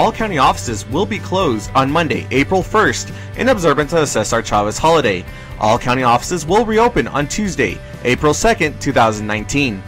all county offices will be closed on Monday, April 1st in observance of the Cesar Chavez holiday. All county offices will reopen on Tuesday, April 2nd, 2019.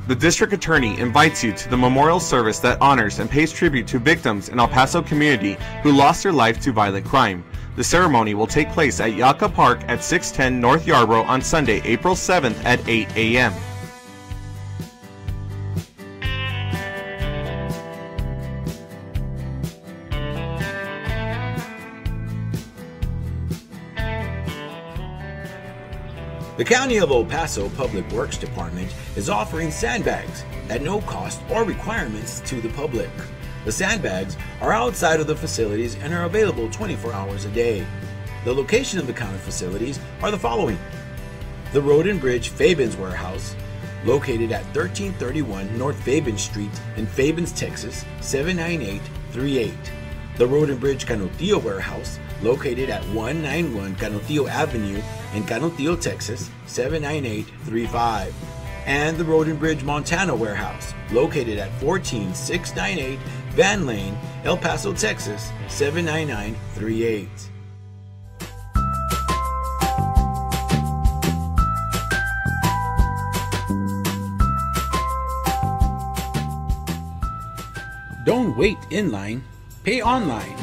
The District Attorney invites you to the memorial service that honors and pays tribute to victims in El Paso community who lost their life to violent crime. The ceremony will take place at Yaca Park at 610 North Yarborough on Sunday, April 7th at 8 a.m. The County of El Paso Public Works Department is offering sandbags at no cost or requirements to the public. The sandbags are outside of the facilities and are available 24 hours a day. The location of the county facilities are the following: the Road and Bridge Fabens Warehouse, located at 1331 North Fabens Street in Fabens, Texas 79838. The Road and Bridge Canutillo Warehouse, located at 191 Canutillo Avenue in Canutillo, Texas 79835. And the Road and Bridge Montana Warehouse, located at 14698 Van Lane, El Paso, Texas 79938. Don't wait in line, pay online.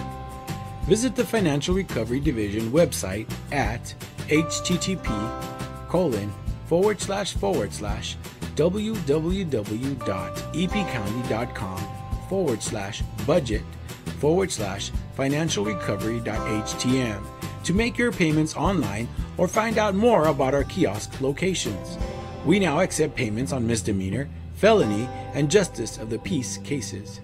Visit the Financial Recovery Division website at http://www.epcounty.com/budget/financialrecovery.htm to make your payments online or find out more about our kiosk locations. We now accept payments on misdemeanor, felony, and justice of the peace cases.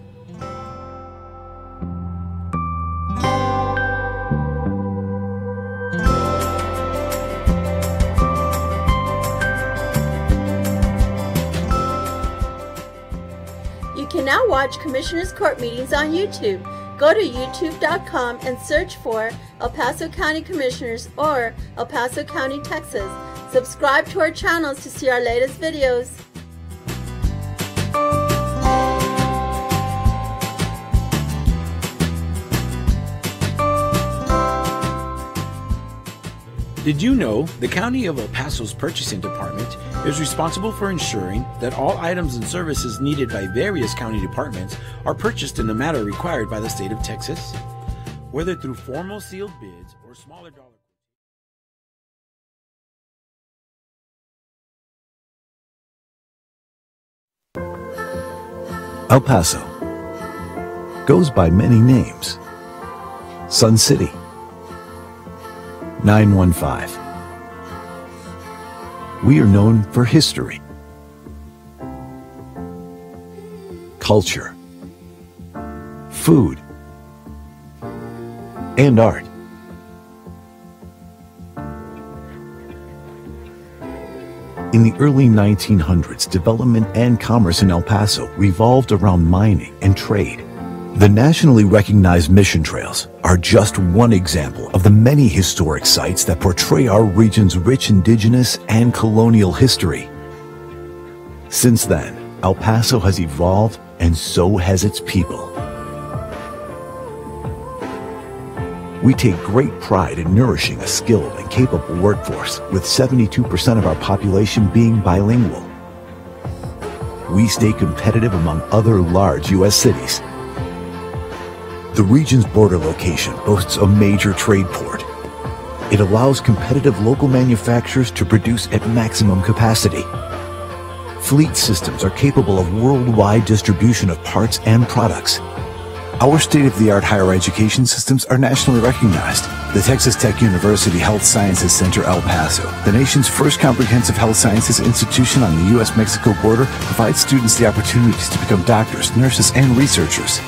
You can now watch Commissioners Court meetings on YouTube. Go to youtube.com and search for El Paso County Commissioners or El Paso County, Texas. Subscribe to our channels to see our latest videos. Did you know the County of El Paso's Purchasing Department is responsible for ensuring that all items and services needed by various county departments are purchased in the manner required by the state of Texas? Whether through formal sealed bids or smaller dollar. El Paso goes by many names. Sun City, 915. We are known for history, culture, food, and art. In the early 1900s, development and commerce in El Paso revolved around mining and trade. The nationally recognized mission trails are just one example of the many historic sites that portray our region's rich indigenous and colonial history. Since then, El Paso has evolved, and so has its people. We take great pride in nourishing a skilled and capable workforce, with 72% of our population being bilingual. We stay competitive among other large U.S. cities. The region's border location boasts a major trade port. It allows competitive local manufacturers to produce at maximum capacity. Fleet systems are capable of worldwide distribution of parts and products. Our state-of-the-art higher education systems are nationally recognized. The Texas Tech University Health Sciences Center El Paso, the nation's first comprehensive health sciences institution on the U.S.-Mexico border, provides students the opportunities to become doctors, nurses, and researchers.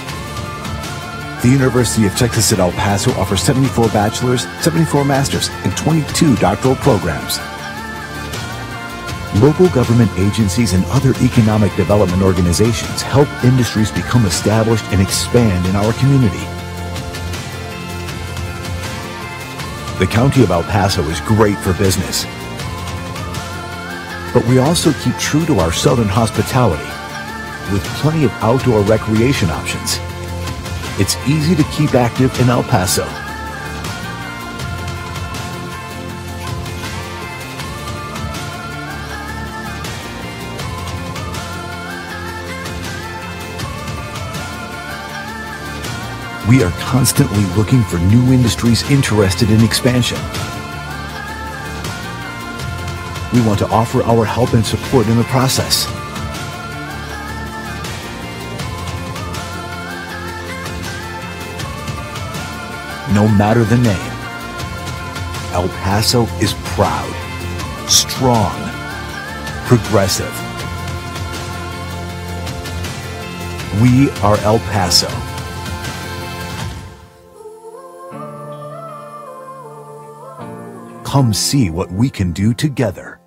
The University of Texas at El Paso offers 74 bachelor's, 74 master's, and 22 doctoral programs. Local government agencies and other economic development organizations help industries become established and expand in our community. The County of El Paso is great for business, but we also keep true to our southern hospitality with plenty of outdoor recreation options. It's easy to keep active in El Paso. We are constantly looking for new industries interested in expansion. We want to offer our help and support in the process. No matter the name, El Paso is proud, strong, progressive. We are El Paso. Come see what we can do together.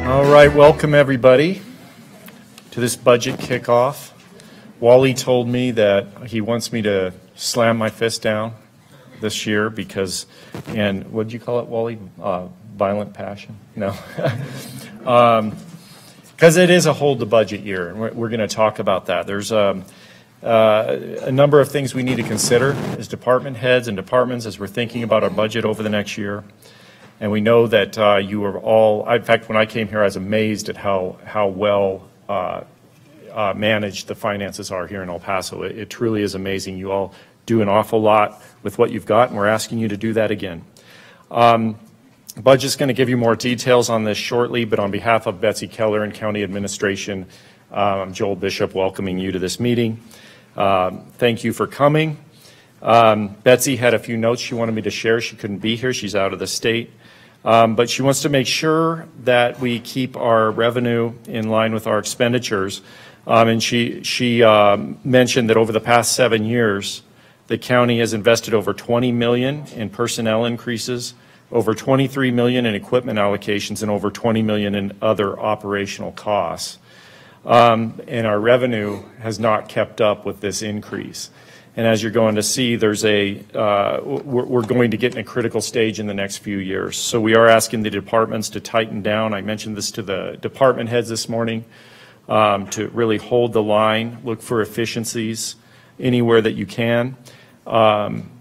All right, welcome everybody to this budget kickoff. Wally told me that he wants me to slam my fist down this year because, and what did you call it, Wally? violent passion? No. Because it is a hold the budget year, and we're going to talk about that. There's a number of things we need to consider as department heads and departments as we're thinking about our budget over the next year. And we know that you are all, in fact, when I came here, I was amazed at how well managed the finances are here in El Paso. It truly is amazing. You all do an awful lot with what you've got, and we're asking you to do that again. Budget's going to give you more details on this shortly, but on behalf of Betsy Keller and County Administration, I'm Joel Bishop welcoming you to this meeting. Thank you for coming. Betsy had a few notes she wanted me to share. She couldn't be here. She's out of the state. But she wants to make sure that we keep our revenue in line with our expenditures. And she mentioned that over the past 7 years, the county has invested over $20 million in personnel increases, over $23 million in equipment allocations, and over $20 million in other operational costs. And our revenue has not kept up with this increase. And as you're going to see, there's we're going to get in a critical stage in the next few years. So we are asking the departments to tighten down. I mentioned this to the department heads this morning, to really hold the line, look for efficiencies anywhere that you can.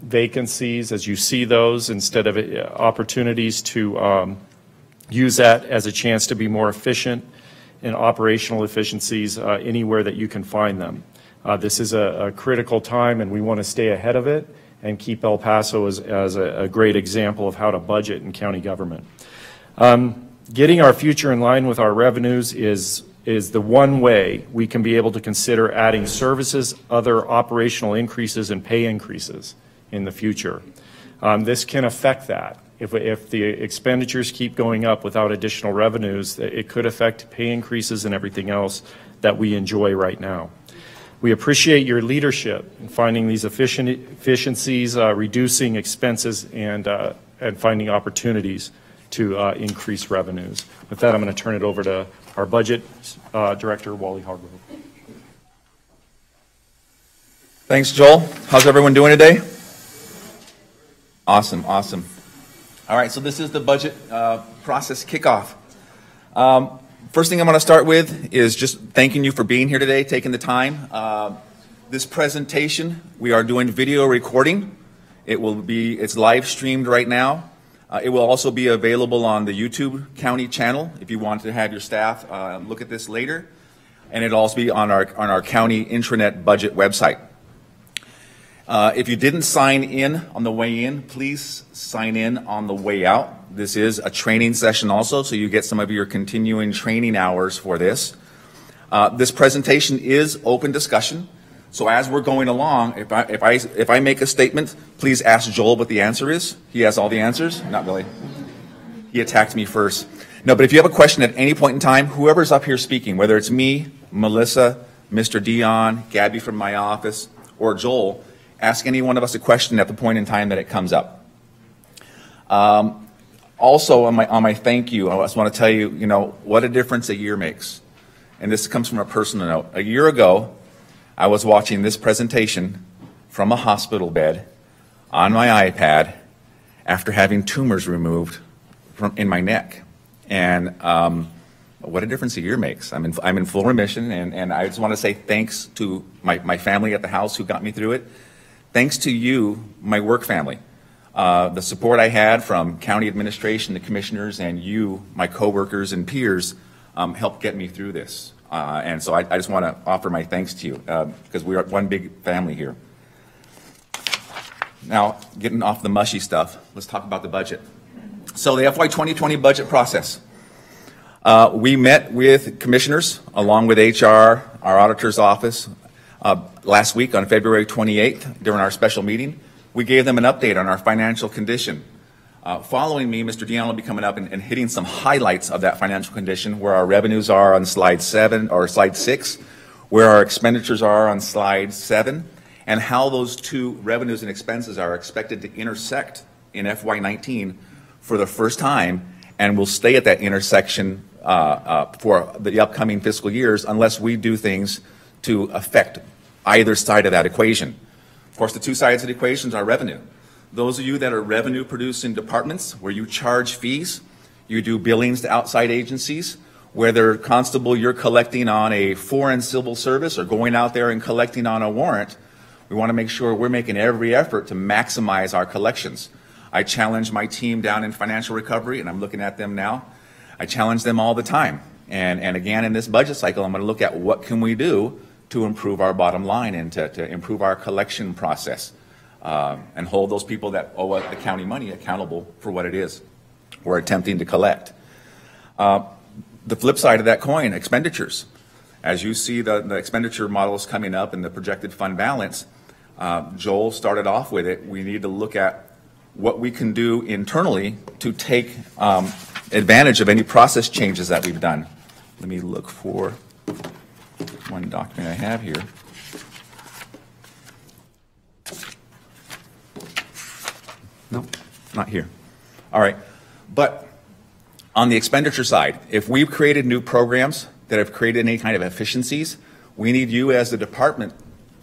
Vacancies, as you see those, instead of opportunities to use that as a chance to be more efficient, and operational efficiencies anywhere that you can find them. This is a critical time, and we want to stay ahead of it and keep El Paso as a great example of how to budget in county government. Getting our future in line with our revenues is the one way we can be able to consider adding services, other operational increases, and pay increases in the future. This can affect that. If the expenditures keep going up without additional revenues, it could affect pay increases and everything else that we enjoy right now. We appreciate your leadership in finding these efficiencies, reducing expenses, and finding opportunities to increase revenues. With that, I'm going to turn it over to our budget director, Wally Hargrove. Thanks, Joel. How's everyone doing today? Awesome, awesome. All right, so this is the budget process kickoff. First thing I'm going to start with is just thanking you for being here today, taking the time. This presentation, we are doing video recording. It's live streamed right now. It will also be available on the YouTube County channel if you want to have your staff look at this later. And it'll also be on our county intranet budget website. If you didn't sign in on the way in, please sign in on the way out. This is a training session also, so you get some of your continuing training hours for this. This presentation is open discussion. So as we're going along, if I make a statement, please ask Joel what the answer is. He has all the answers. Not really. He attacked me first. No, but if you have a question at any point in time, whoever's up here speaking, whether it's me, Melissa, Mr. Dion, Gabby from my office, or Joel, ask any one of us a question at the point in time that it comes up. Also, on my thank you, I just want to tell you, what a difference a year makes. And this comes from a personal note. A year ago, I was watching this presentation from a hospital bed on my iPad after having tumors removed in my neck. And what a difference a year makes. I'm in full remission, and I just want to say thanks to my family at the house who got me through it. Thanks to you, my work family. The support I had from county administration, the commissioners, and you, my coworkers and peers, helped get me through this. And so I just want to offer my thanks to you because we are one big family here. Now, getting off the mushy stuff, let's talk about the budget. So the FY 2020 budget process. We met with commissioners along with HR, our auditor's office, last week on February 28th during our special meeting. We gave them an update on our financial condition. Following me, Mr. Dion will be coming up and hitting some highlights of that financial condition, where our revenues are on slide 7 or slide 6, where our expenditures are on slide 7, and how those two revenues and expenses are expected to intersect in FY19 for the first time, and will stay at that intersection for the upcoming fiscal years unless we do things to affect either side of that equation. Of course, the two sides of the equation are revenue. Those of you that are revenue producing departments where you charge fees, You do billings to outside agencies. Whether, Constable, you're collecting on a foreign civil service or going out there and collecting on a warrant, we want to make sure we're making every effort to maximize our collections. I challenge my team down in financial recovery, and I'm looking at them now. I challenge them all the time. And again, in this budget cycle, I'm going to look at what can we do to improve our bottom line and to improve our collection process and hold those people that owe the county money accountable for what it is we're attempting to collect. The flip side of that coin, expenditures. As you see the expenditure models coming up and the projected fund balance, Joel started off with it. We need to look at what we can do internally to take advantage of any process changes that we've done. Let me look for one document I have here. No, not here. All right. But on the expenditure side, if we've created new programs that have created any kind of efficiencies, we need you as the department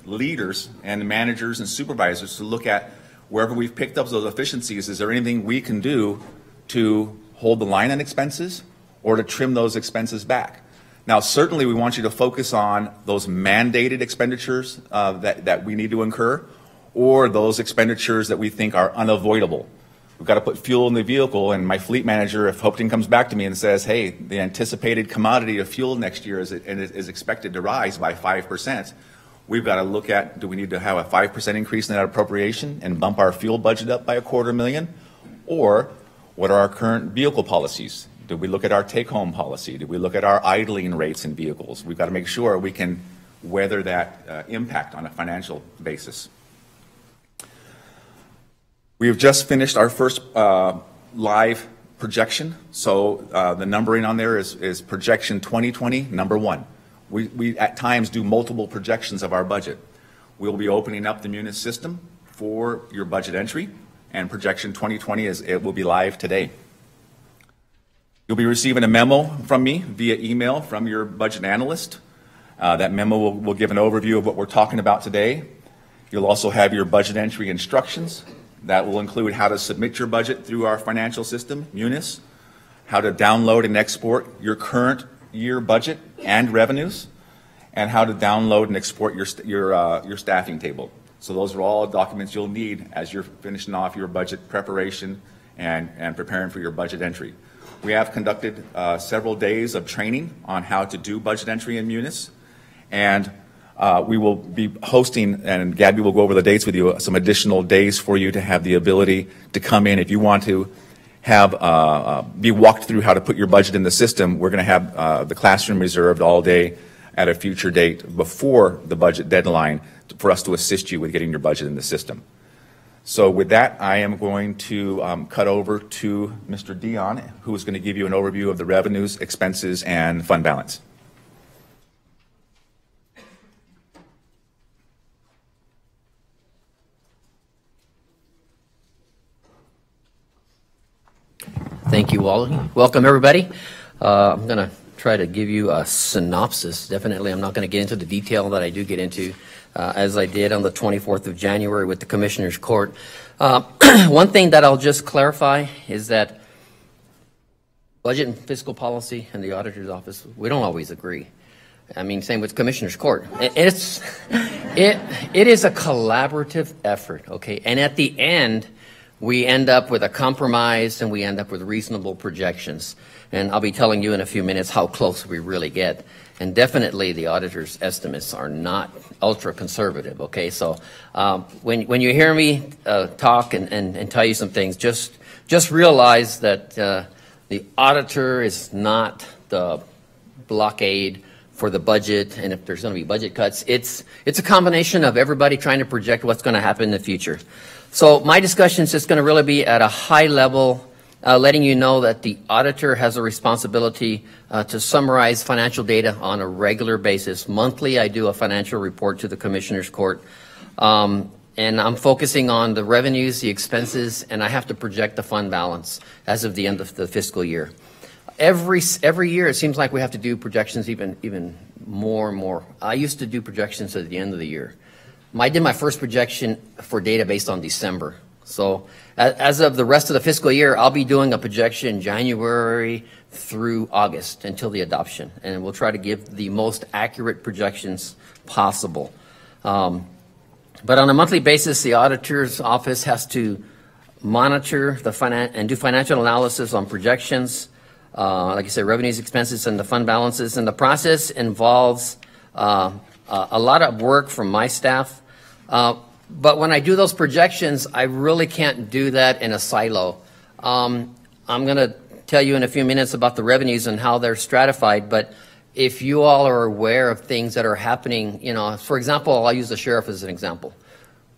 leaders and the managers and supervisors to look at wherever we've picked up those efficiencies, is there anything we can do to hold the line on expenses or to trim those expenses back? Now, certainly we want you to focus on those mandated expenditures that we need to incur, or those expenditures that we think are unavoidable. We've got to put fuel in the vehicle, and my fleet manager, if Hopeton comes back to me and says, hey, the anticipated commodity of fuel next year is expected to rise by 5%, we've got to look at, do we need to have a 5% increase in that appropriation and bump our fuel budget up by $250,000? Or what are our current vehicle policies? Do we look at our take-home policy? Do we look at our idling rates in vehicles? We've got to make sure we can weather that impact on a financial basis. We have just finished our first live projection. So the numbering on there is projection 2020, number 1. We at times do multiple projections of our budget. We'll be opening up the Munis system for your budget entry, and projection 2020 it will be live today. You'll be receiving a memo from me via email from your budget analyst. That memo will give an overview of what we're talking about today. You'll also have your budget entry instructions. That will include how to submit your budget through our financial system, Munis, how to download and export your current year budget and revenues, and how to download and export your staffing table. So those are all documents you'll need as you're finishing off your budget preparation and preparing for your budget entry. We have conducted several days of training on how to do budget entry in Munis, and we will be hosting, and Gabby will go over the dates with you, some additional days for you to have the ability to come in. If you want to have be walked through how to put your budget in the system, we're going to have the classroom reserved all day at a future date before the budget deadline for us to assist you with getting your budget in the system. So with that, I am going to cut over to Mr. Dion, who is going to give you an overview of the revenues, expenses, and fund balance. Thank you, Wally. Welcome, everybody. I'm going to try to give you a synopsis. Definitely, I'm not going to get into the detail that I do get into as I did on the 24th of January with the Commissioner's Court. One thing that I'll just clarify is that budget and fiscal policy and the Auditor's Office, we don't always agree. I mean, same with Commissioner's Court. It is a collaborative effort, okay? And at the end, we end up with a compromise and we end up with reasonable projections. And I'll be telling you in a few minutes how close we really get. And definitely the auditor's estimates are not ultra conservative, okay? So when you hear me talk and tell you some things, just realize that the auditor is not the blockade for the budget, and if there's going to be budget cuts, it's a combination of everybody trying to project what's going to happen in the future. So my discussion is just going to really be at a high level, letting you know that the auditor has a responsibility to summarize financial data on a regular basis. Monthly, I do a financial report to the Commissioner's Court, and I'm focusing on the revenues, the expenses, and I have to project the fund balance as of the end of the fiscal year. Every year, it seems like we have to do projections even more and more. I used to do projections at the end of the year. I did my first projection for data based on December. So as of the rest of the fiscal year, I'll be doing a projection January through August until the adoption, and we'll try to give the most accurate projections possible. But on a monthly basis, the auditor's office has to monitor and do financial analysis on projections, like I said, revenues, expenses, and the fund balances. And the process involves a lot of work from my staff. But when I do those projections, I really can't do that in a silo. I'm going to tell you in a few minutes about the revenues and how they're stratified, but if you all are aware of things that are happening, for example, I'll use the sheriff as an example.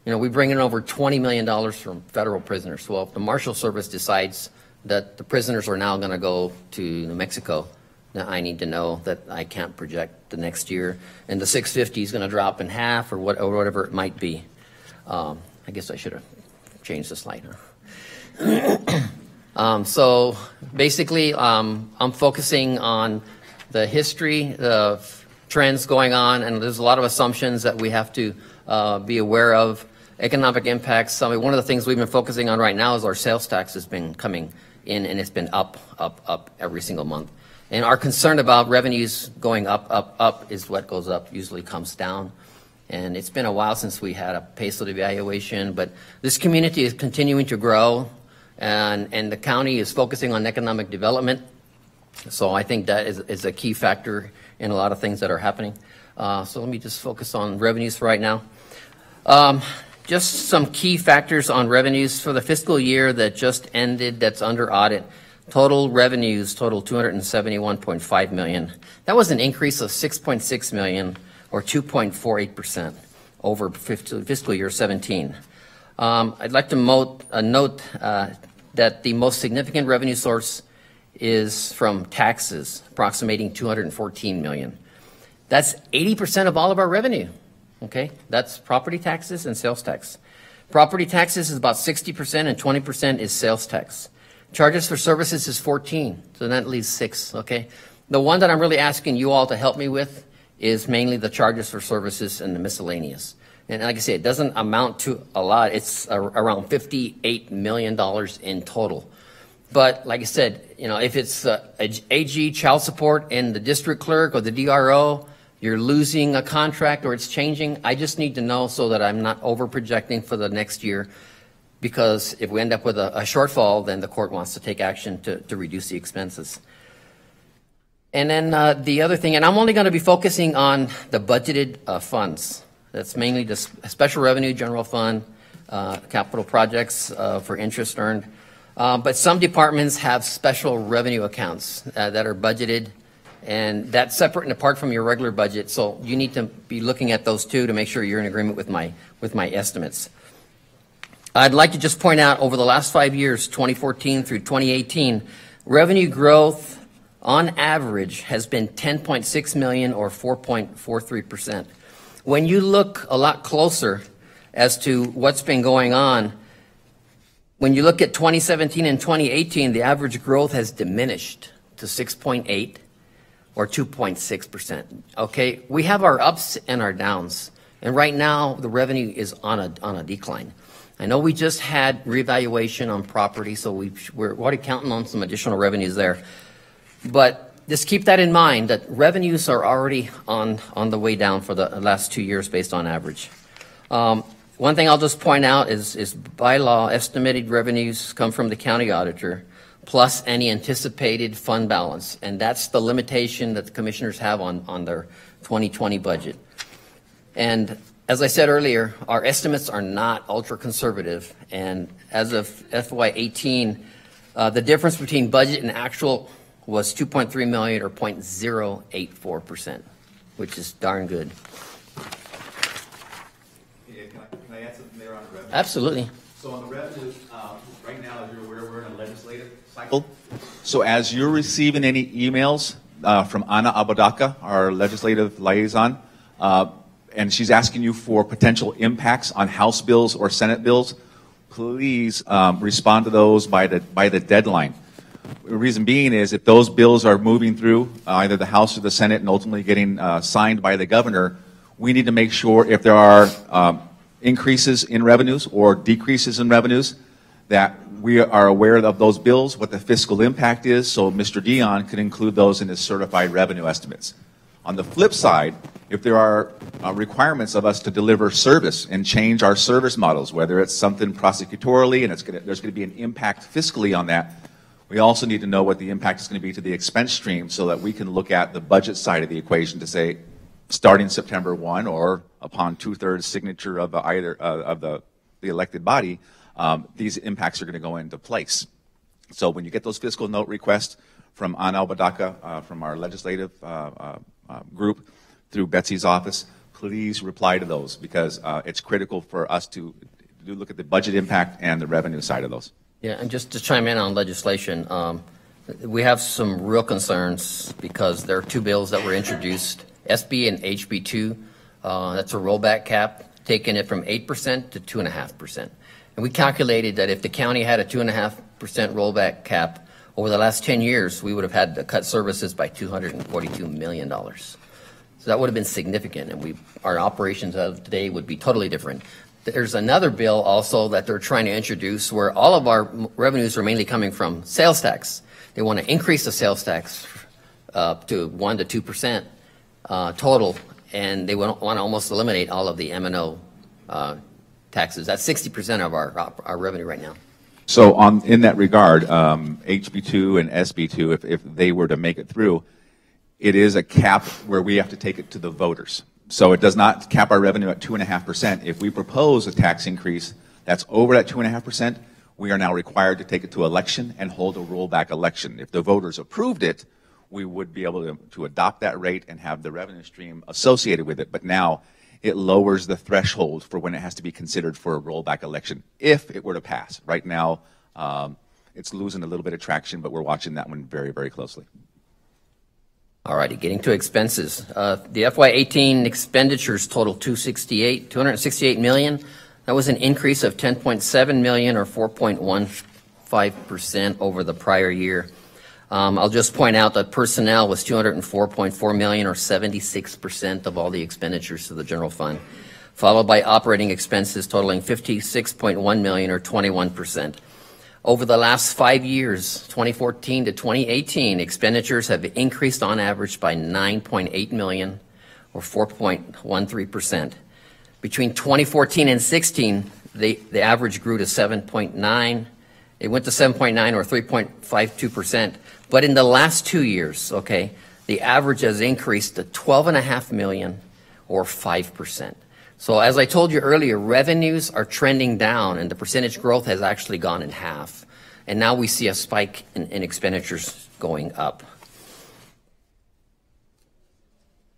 We bring in over $20 million from federal prisoners. Well, if the Marshal Service decides that the prisoners are now going to go to New Mexico, now I need to know that I can't project the next year, and the 650 is going to drop in half or whatever it might be. I guess I should have changed the slide. So basically, I'm focusing on the history, the trends going on, and there's a lot of assumptions that we have to be aware of. Economic impacts. One of the things we've been focusing on right now is our sales tax has been coming in, and it's been up every single month. And our concern about revenues going up is what goes up usually comes down. And it's been a while since we had a Paso devaluation, but this community is continuing to grow, and the county is focusing on economic development. So I think that is a key factor in a lot of things that are happening. So let me just focus on revenues for right now. Just some key factors on revenues for the fiscal year that just ended that's under audit. Total revenues total $271.5 million. That was an increase of $6.6 million or 2.48% over fiscal year 17. I'd like to note that the most significant revenue source is from taxes, approximating $214 million. That's 80% of all of our revenue. Okay, that's property taxes and sales tax. Property taxes is about 60% and 20% is sales tax. Charges for services is 14, so that leaves 6, okay? The one that I'm really asking you all to help me with is mainly the charges for services and the miscellaneous. And like I say, it doesn't amount to a lot. It's around $58 million in total. But like I said, if it's AG, child support, and the district clerk or the DRO, you're losing a contract or it's changing, I just need to know so that I'm not over projecting for the next year, because if we end up with a shortfall, then the court wants to take action to reduce the expenses. And then the other thing, and I'm only going to be focusing on the budgeted funds. That's mainly the special revenue general fund, capital projects for interest earned. But some departments have special revenue accounts that are budgeted, and that's separate and apart from your regular budget. So you need to be looking at those too to make sure you're in agreement with my estimates. I'd like to just point out over the last 5 years, 2014 through 2018, revenue growth on average has been 10.6 million or 4.43%. When you look a lot closer as to what's been going on, when you look at 2017 and 2018, the average growth has diminished to 6.8 or 2.6%. Okay, we have our ups and our downs, and right now the revenue is on a decline. I know we just had reevaluation on property, so we're already counting on some additional revenues there. But just keep that in mind, that revenues are already on the way down for the last 2 years based on average. One thing I'll just point out is by law, estimated revenues come from the county auditor plus any anticipated fund balance. And that's the limitation that the commissioners have on their 2020 budget. And as I said earlier, our estimates are not ultra conservative. And as of FY18, the difference between budget and actual was 2.3 million or 0.084%, which is darn good. Can I add something there on the revenue? Absolutely. So on the revenue, right now, as you're aware, we're in a legislative cycle. So as you're receiving any emails from Ana Apodaca, our legislative liaison, and she's asking you for potential impacts on House bills or Senate bills, please respond to those by the deadline. The reason being is if those bills are moving through either the House or the Senate and ultimately getting signed by the governor, we need to make sure if there are increases in revenues or decreases in revenues, that we are aware of those bills, what the fiscal impact is, so Mr. Dion could include those in his certified revenue estimates. On the flip side, if there are requirements of us to deliver service and change our service models, whether it's something prosecutorially and there's going to be an impact fiscally on that, we also need to know what the impact is going to be to the expense stream so that we can look at the budget side of the equation to say, starting September 1 or upon 2/3 signature of either of the elected body, these impacts are going to go into place. So when you get those fiscal note requests from Anna Albadaka, from our legislative group through Betsy's office, please reply to those because it's critical for us to look at the budget impact and the revenue side of those. Yeah, and just to chime in on legislation, we have some real concerns because there are two bills that were introduced, SB and HB2. That's a rollback cap, taking it from 8% to 2.5%. And we calculated that if the county had a 2.5% rollback cap, over the last 10 years, we would have had to cut services by $242 million. So that would have been significant, and our operations of today would be totally different. There's another bill also that they're trying to introduce where all of our revenues are mainly coming from sales tax. They want to increase the sales tax to 1 to 2% total, and they want to almost eliminate all of the M&O taxes. That's 60% of our revenue right now. So in that regard, HB2 and SB2, if they were to make it through, it is a cap where we have to take it to the voters. So it does not cap our revenue at 2.5%. If we propose a tax increase that's over that 2.5%, we are now required to take it to election and hold a rollback election. If the voters approved it, we would be able to adopt that rate and have the revenue stream associated with it. But now it lowers the threshold for when it has to be considered for a rollback election, if it were to pass. Right now, it's losing a little bit of traction, but we're watching that one very, very closely. All righty, getting to expenses. The FY18 expenditures total $268 million. That was an increase of $10.7 million or 4.15% over the prior year. I'll just point out that personnel was $204.4 million or 76% of all the expenditures to the general fund, followed by operating expenses totaling $56.1 million or 21%. Over the last 5 years, 2014 to 2018, expenditures have increased on average by $9.8 million or 4.13%. Between 2014 and 16, the average grew to 7.9. It went to 7.9 or 3.52%. But in the last 2 years, okay, the average has increased to $12.5 million or 5%. So as I told you earlier, revenues are trending down and the percentage growth has actually gone in half. And now we see a spike in expenditures going up.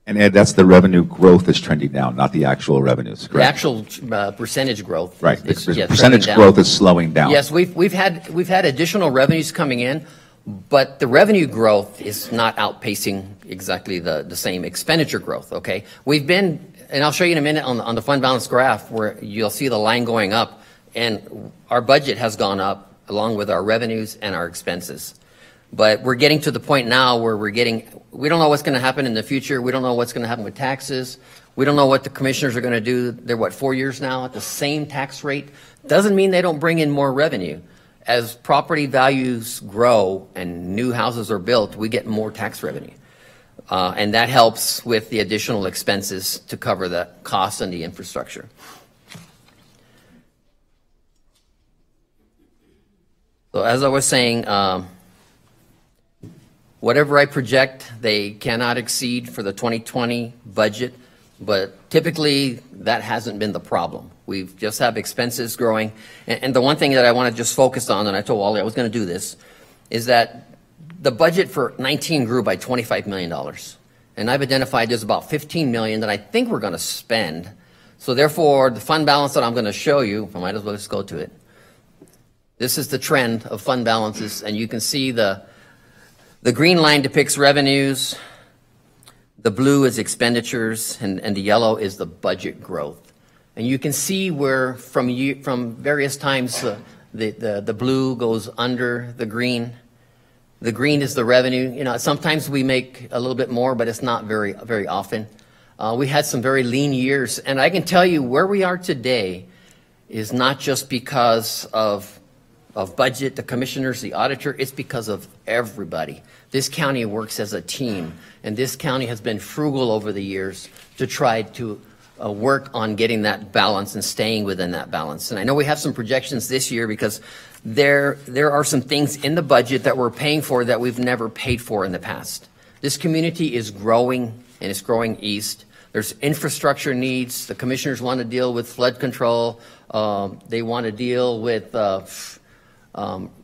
And Ed, that's the revenue growth that's trending down, not the actual revenues, correct? The actual percentage growth. Right, the percentage growth is slowing down. Yes, we've had additional revenues coming in, but the revenue growth is not outpacing exactly the same expenditure growth, okay? We've been, and I'll show you in a minute on the fund balance graph where you'll see the line going up, and our budget has gone up along with our revenues and our expenses. But we're getting to the point now where we don't know what's going to happen in the future. We don't know what's going to happen with taxes. We don't know what the commissioners are going to do. They're, 4 years now at the same tax rate? Doesn't mean they don't bring in more revenue. As property values grow and new houses are built, we get more tax revenue. And that helps with the additional expenses to cover the costs and the infrastructure. So as I was saying, whatever I project, they cannot exceed for the 2020 budget, but typically that hasn't been the problem. We just have expenses growing. And the one thing that I want to just focus on, and I told Wally I was going to do this, is that the budget for 19 grew by $25 million. And I've identified there's about $15 million that I think we're going to spend. So therefore, the fund balance that I'm going to show you, I might as well just go to it. This is the trend of fund balances, and you can see the green line depicts revenues, the blue is expenditures, and the yellow is the budget growth. And you can see where from various times the blue goes under the green. The green is the revenue. You know, sometimes we make a little bit more, but it's not very often. We had some very lean years, and I can tell you where we are today is not just because of budget, the commissioners, the auditor, it's because of everybody. This county works as a team, and this county has been frugal over the years to try to work on getting that balance and staying within that balance. And I know we have some projections this year because there are some things in the budget that we're paying for that we've never paid for in the past. This community is growing, and it's growing east. There's infrastructure needs. The commissioners want to deal with flood control. They want to deal with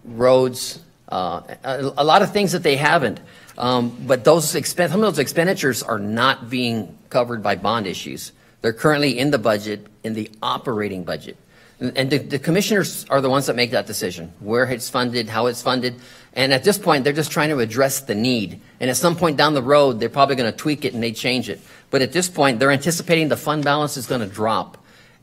roads, a lot of things that they haven't. But some of those expenditures are not being covered by bond issues. They're currently in the budget, in the operating budget. And the commissioners are the ones that make that decision, where it's funded, how it's funded. And at this point, they're just trying to address the need. And at some point down the road, they're probably going to tweak it and they change it. But at this point, they're anticipating the fund balance is going to drop.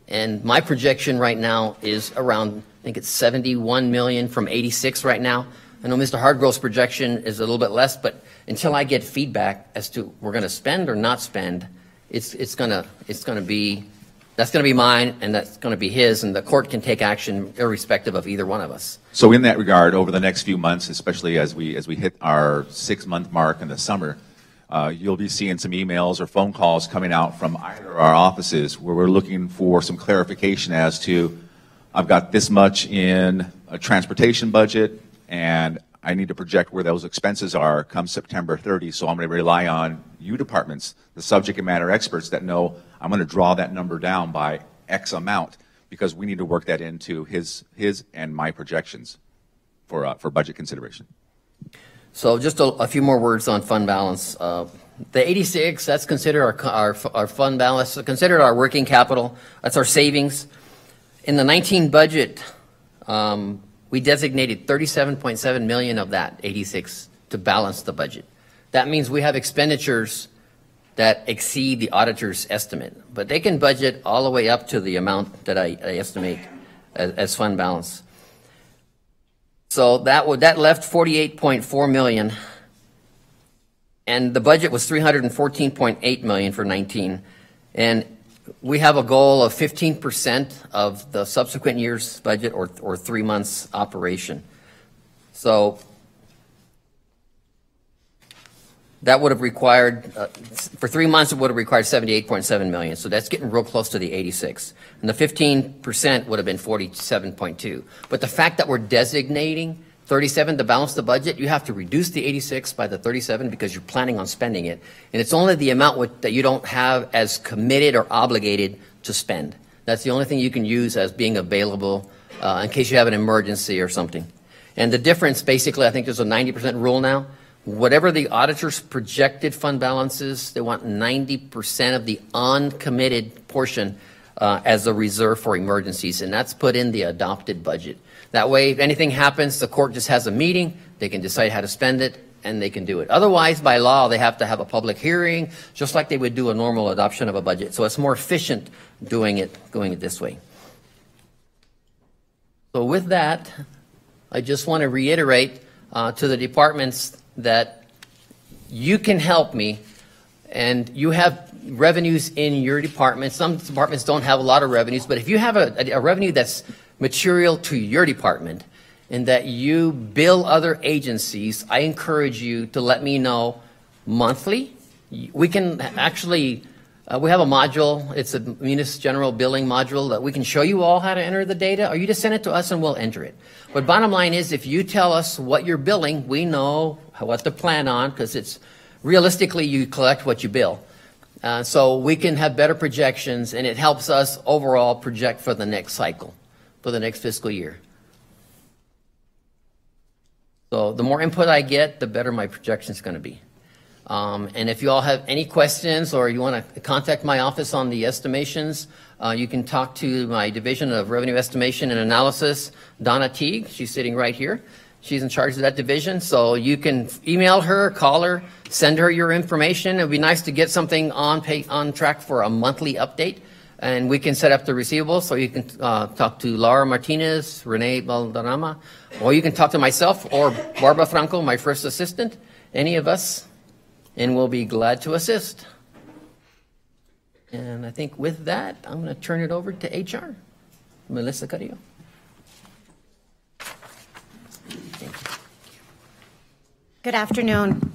And my projection right now is around, I think it's 71 million from 86 right now. I know Mr. Hardgrove's projection is a little bit less, but until I get feedback as to we're going to spend or not spend, that's going to be mine, and that's going to be his, and the court can take action irrespective of either one of us. So in that regard, over the next few months, especially as we hit our 6-month mark in the summer, you'll be seeing some emails or phone calls coming out from either of our offices where we're looking for some clarification as to, I've got this much in a transportation budget, and I need to project where those expenses are come September 30, so I'm going to rely on you departments, the subject matter experts that know I'm going to draw that number down by X amount because we need to work that into his and my projections for budget consideration. So just a few more words on fund balance. The 86, that's considered our fund balance, considered our working capital. That's our savings. In the 19 budget, we designated 37.7 million of that 86 to balance the budget. That means we have expenditures that exceed the auditor's estimate, but they can budget all the way up to the amount that I estimate as fund balance. So that left 48.4 million, and the budget was 314.8 million for 19, and we have a goal of 15% of the subsequent year's budget or 3 months operation. So that would have required, for 3 months, it would have required 78.7 million. So that's getting real close to the 86. And the 15% would have been 47.2. But the fact that we're designating 37 to balance the budget, you have to reduce the 86 by the 37 because you're planning on spending it. And it's only the amount that you don't have as committed or obligated to spend. That's the only thing you can use as being available in case you have an emergency or something. And the difference, basically, I think there's a 90% rule now. Whatever the auditor's projected fund balance is, they want 90% of the uncommitted portion as a reserve for emergencies, and that's put in the adopted budget. That way, if anything happens, the court just has a meeting, they can decide how to spend it, and they can do it. Otherwise, by law, they have to have a public hearing, just like they would do a normal adoption of a budget. So it's more efficient going it this way. So with that, I just want to reiterate to the departments that you can help me, and you have revenues in your department. Some departments don't have a lot of revenues, but if you have a revenue that's material to your department and that you bill other agencies, I encourage you to let me know monthly. We can actually, we have a module, it's a Munis General Billing module that we can show you all how to enter the data, or you just send it to us and we'll enter it. But bottom line is, if you tell us what you're billing, we know what to plan on, because it's realistically you collect what you bill. So we can have better projections, and it helps us overall project for the next cycle, for the next fiscal year. So the more input I get, the better my projection is going to be. And if you all have any questions or you want to contact my office on the estimations, you can talk to my Division of Revenue Estimation and Analysis, Donna Teague. She's sitting right here. She's in charge of that division. So you can email her, call her, send her your information. It would be nice to get something on track for a monthly update. And we can set up the receivables. So you can talk to Laura Martinez, Renee Valderrama, or you can talk to myself or Barbara Franco, my first assistant, any of us, and we'll be glad to assist. And I think with that, I'm going to turn it over to HR. Melissa Carrillo. Good afternoon.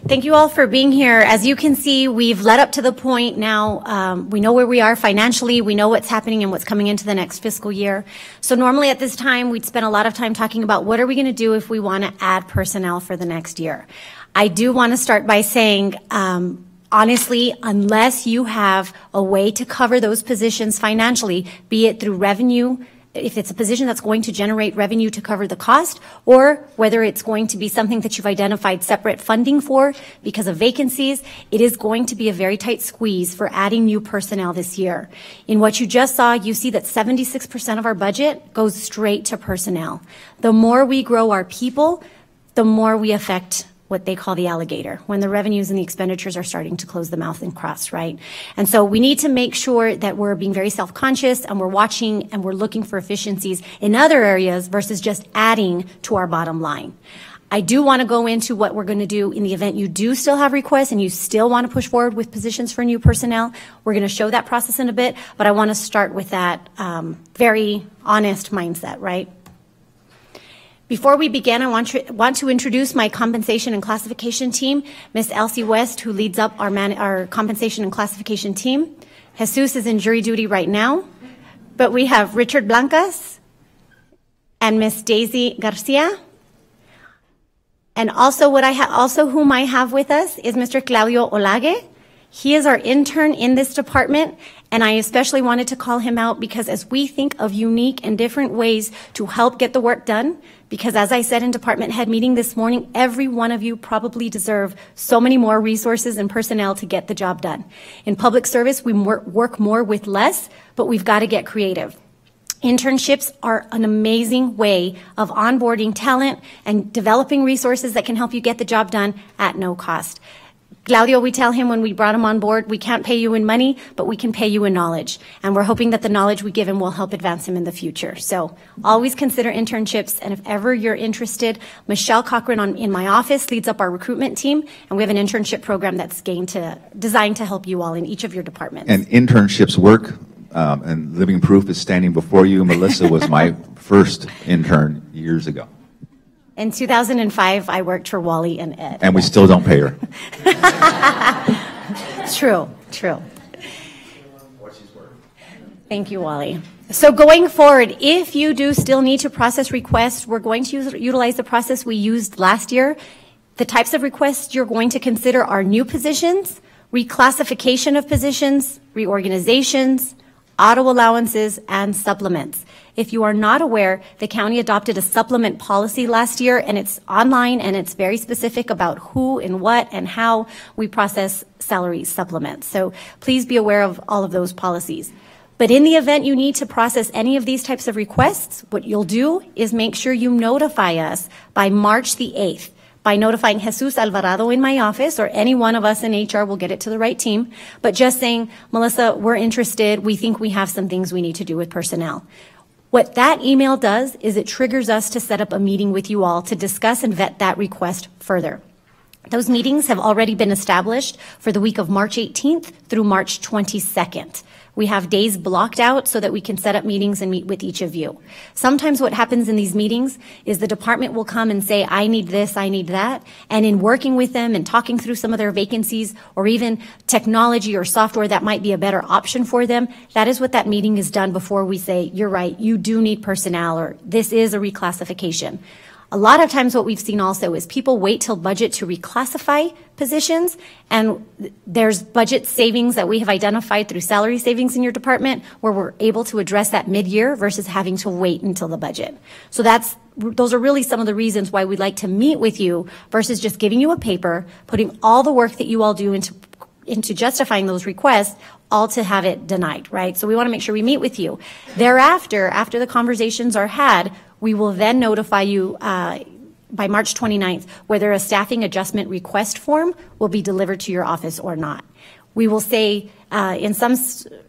Thank you all for being here. As you can see, we've led up to the point now. We know where we are financially. We know what's happening and what's coming into the next fiscal year. So normally at this time, we'd spend a lot of time talking about what are we going to do if we want to add personnel for the next year. I do want to start by saying, honestly, unless you have a way to cover those positions financially, be it through revenue, if it's a position that's going to generate revenue to cover the cost, or whether it's going to be something that you've identified separate funding for because of vacancies, it is going to be a very tight squeeze for adding new personnel this year. In what you just saw, you see that 76% of our budget goes straight to personnel. The more we grow our people, the more we affect what they call the alligator, when the revenues and the expenditures are starting to close the mouth and cross, right? And so we need to make sure that we're being very self-conscious and we're watching and we're looking for efficiencies in other areas versus just adding to our bottom line. I do want to go into what we're going to do in the event you do still have requests and you still want to push forward with positions for new personnel. We're going to show that process in a bit, but I want to start with that very honest mindset, right? Before we begin, I want to introduce my compensation and classification team, Ms. Elsie West, who leads up our compensation and classification team. Jesus is in jury duty right now, but we have Richard Blancas and Ms. Daisy Garcia. And also whom I have with us is Mr. Claudio Olage. He is our intern in this department, and I especially wanted to call him out because as we think of unique and different ways to help get the work done, because as I said in department head meeting this morning, every one of you probably deserve so many more resources and personnel to get the job done. In public service, we work more with less, but we've got to get creative. Internships are an amazing way of onboarding talent and developing resources that can help you get the job done at no cost. Claudio, we tell him when we brought him on board, we can't pay you in money, but we can pay you in knowledge. And we're hoping that the knowledge we give him will help advance him in the future. So always consider internships. And if ever you're interested, Michelle Cochran in my office leads up our recruitment team. And we have an internship program that's designed to help you all in each of your departments. And internships work, and living proof is standing before you. Melissa was my first intern years ago. In 2005, I worked for Wally and Ed. And we still don't pay her. True. Thank you, Wally. So going forward, if you do still need to process requests, we're going to utilize the process we used last year. The types of requests you're going to consider are new positions, reclassification of positions, reorganizations, auto allowances, and supplements. If you are not aware, the county adopted a supplement policy last year, and it's online, and it's very specific about who and what and how we process salary supplements. So please be aware of all of those policies. But in the event you need to process any of these types of requests, what you'll do is make sure you notify us by March the 8th. By notifying Jesus Alvarado in my office, or any one of us in HR will get it to the right team, but just saying, Melissa, we're interested, we think we have some things we need to do with personnel. What that email does is it triggers us to set up a meeting with you all to discuss and vet that request further. Those meetings have already been established for the week of March 18th through March 22nd. We have days blocked out so that we can set up meetings and meet with each of you. Sometimes what happens in these meetings is the department will come and say, I need this, I need that. And in working with them and talking through some of their vacancies or even technology or software that might be a better option for them, that is what that meeting is done before we say, you're right, you do need personnel, or this is a reclassification. A lot of times what we've seen also is people wait till budget to reclassify positions, and there's budget savings that we have identified through salary savings in your department where we're able to address that mid-year versus having to wait until the budget. So those are really some of the reasons why we'd like to meet with you versus just giving you a paper, putting all the work that you all do into justifying those requests, all to have it denied, right? So we want to make sure we meet with you. Thereafter, after the conversations are had, we will then notify you by March 29th whether a staffing adjustment request form will be delivered to your office or not. We will say in some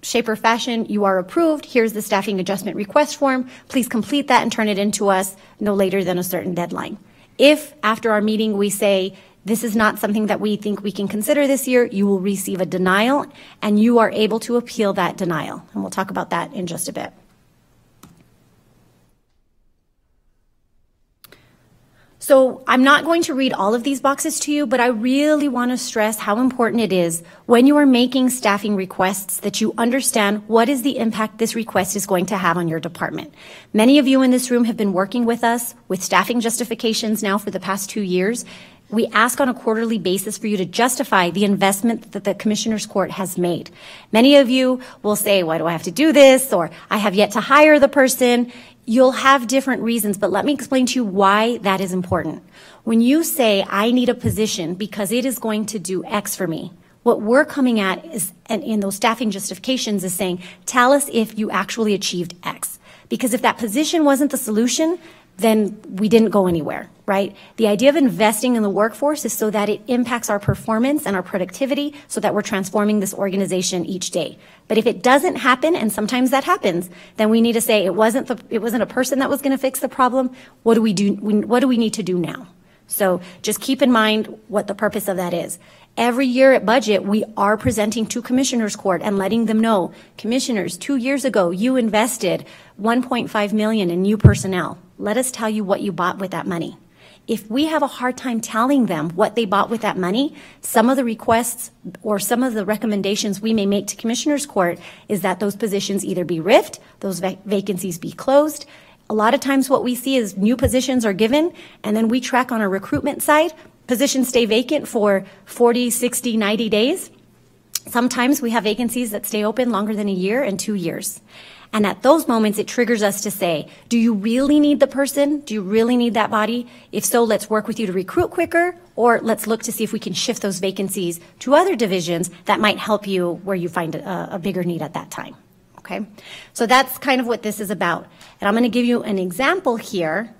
shape or fashion, you are approved, here's the staffing adjustment request form, please complete that and turn it into us no later than a certain deadline. If after our meeting we say this is not something that we think we can consider this year, you will receive a denial, and you are able to appeal that denial. And we'll talk about that in just a bit. So I'm not going to read all of these boxes to you, but I really want to stress how important it is when you are making staffing requests that you understand what is the impact this request is going to have on your department. Many of you in this room have been working with us with staffing justifications now for the past 2 years. We ask on a quarterly basis for you to justify the investment that the Commissioner's Court has made. Many of you will say, why do I have to do this? Or I have yet to hire the person. You'll have different reasons, but let me explain to you why that is important. When you say, I need a position because it is going to do X for me, what we're coming at is, and in those staffing justifications, is saying, tell us if you actually achieved X. Because if that position wasn't the solution, then we didn't go anywhere, right? The idea of investing in the workforce is so that it impacts our performance and our productivity so that we're transforming this organization each day. But if it doesn't happen, and sometimes that happens, then we need to say it wasn't a person that was going to fix the problem. What do we do? What do we need to do now? So just keep in mind what the purpose of that is. Every year at budget, we are presenting to Commissioners Court and letting them know, Commissioners, 2 years ago, you invested $1.5 million in new personnel. Let us tell you what you bought with that money. If we have a hard time telling them what they bought with that money, some of the requests or some of the recommendations we may make to Commissioners Court is that those positions either be riffed, those vacancies be closed. A lot of times what we see is new positions are given, and then we track on our recruitment side. Positions stay vacant for 40, 60, 90 days. Sometimes we have vacancies that stay open longer than a year and 2 years. And at those moments, it triggers us to say, do you really need the person? Do you really need that body? If so, let's work with you to recruit quicker, or let's look to see if we can shift those vacancies to other divisions that might help you where you find a bigger need at that time. Okay? So that's kind of what this is about. And I'm going to give you an example here.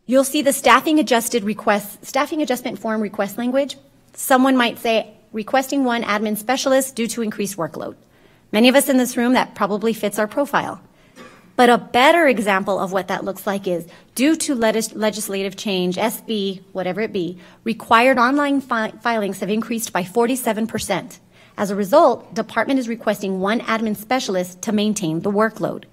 You'll see the staffing adjustment form request language. Someone might say, requesting one admin specialist due to increased workload. Many of us in this room, that probably fits our profile. But a better example of what that looks like is, due to legislative change, SB, whatever it be, required online filings have increased by 47%. As a result, department is requesting one admin specialist to maintain the workload.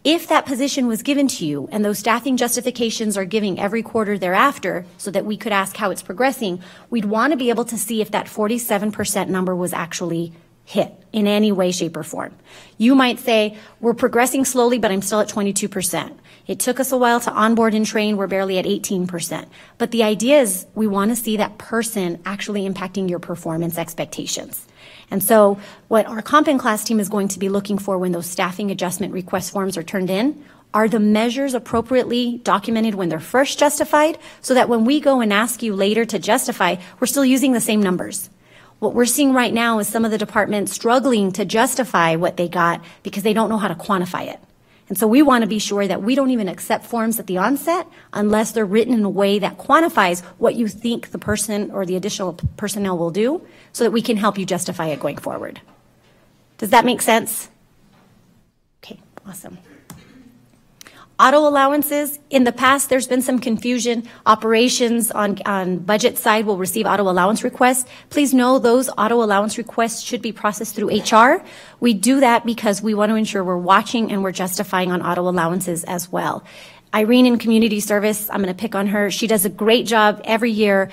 If that position was given to you and those staffing justifications are giving every quarter thereafter so that we could ask how it's progressing, we'd want to be able to see if that 47% number was actually hit in any way, shape, or form. You might say, we're progressing slowly, but I'm still at 22%. It took us a while to onboard and train. We're barely at 18%. But the idea is we want to see that person actually impacting your performance expectations. And so what our comp and class team is going to be looking for when those staffing adjustment request forms are turned in are the measures appropriately documented when they're first justified, so that when we go and ask you later to justify, we're still using the same numbers. What we're seeing right now is some of the departments struggling to justify what they got because they don't know how to quantify it. And so we want to be sure that we don't even accept forms at the onset unless they're written in a way that quantifies what you think the person or the additional personnel will do, so that we can help you justify it going forward. Does that make sense? Okay, awesome. Auto allowances, in the past, there's been some confusion. Operations on budget side will receive auto allowance requests. Please know those auto allowance requests should be processed through HR. We do that because we want to ensure we're watching and we're justifying on auto allowances as well. Irene in community service, I'm going to pick on her. She does a great job every year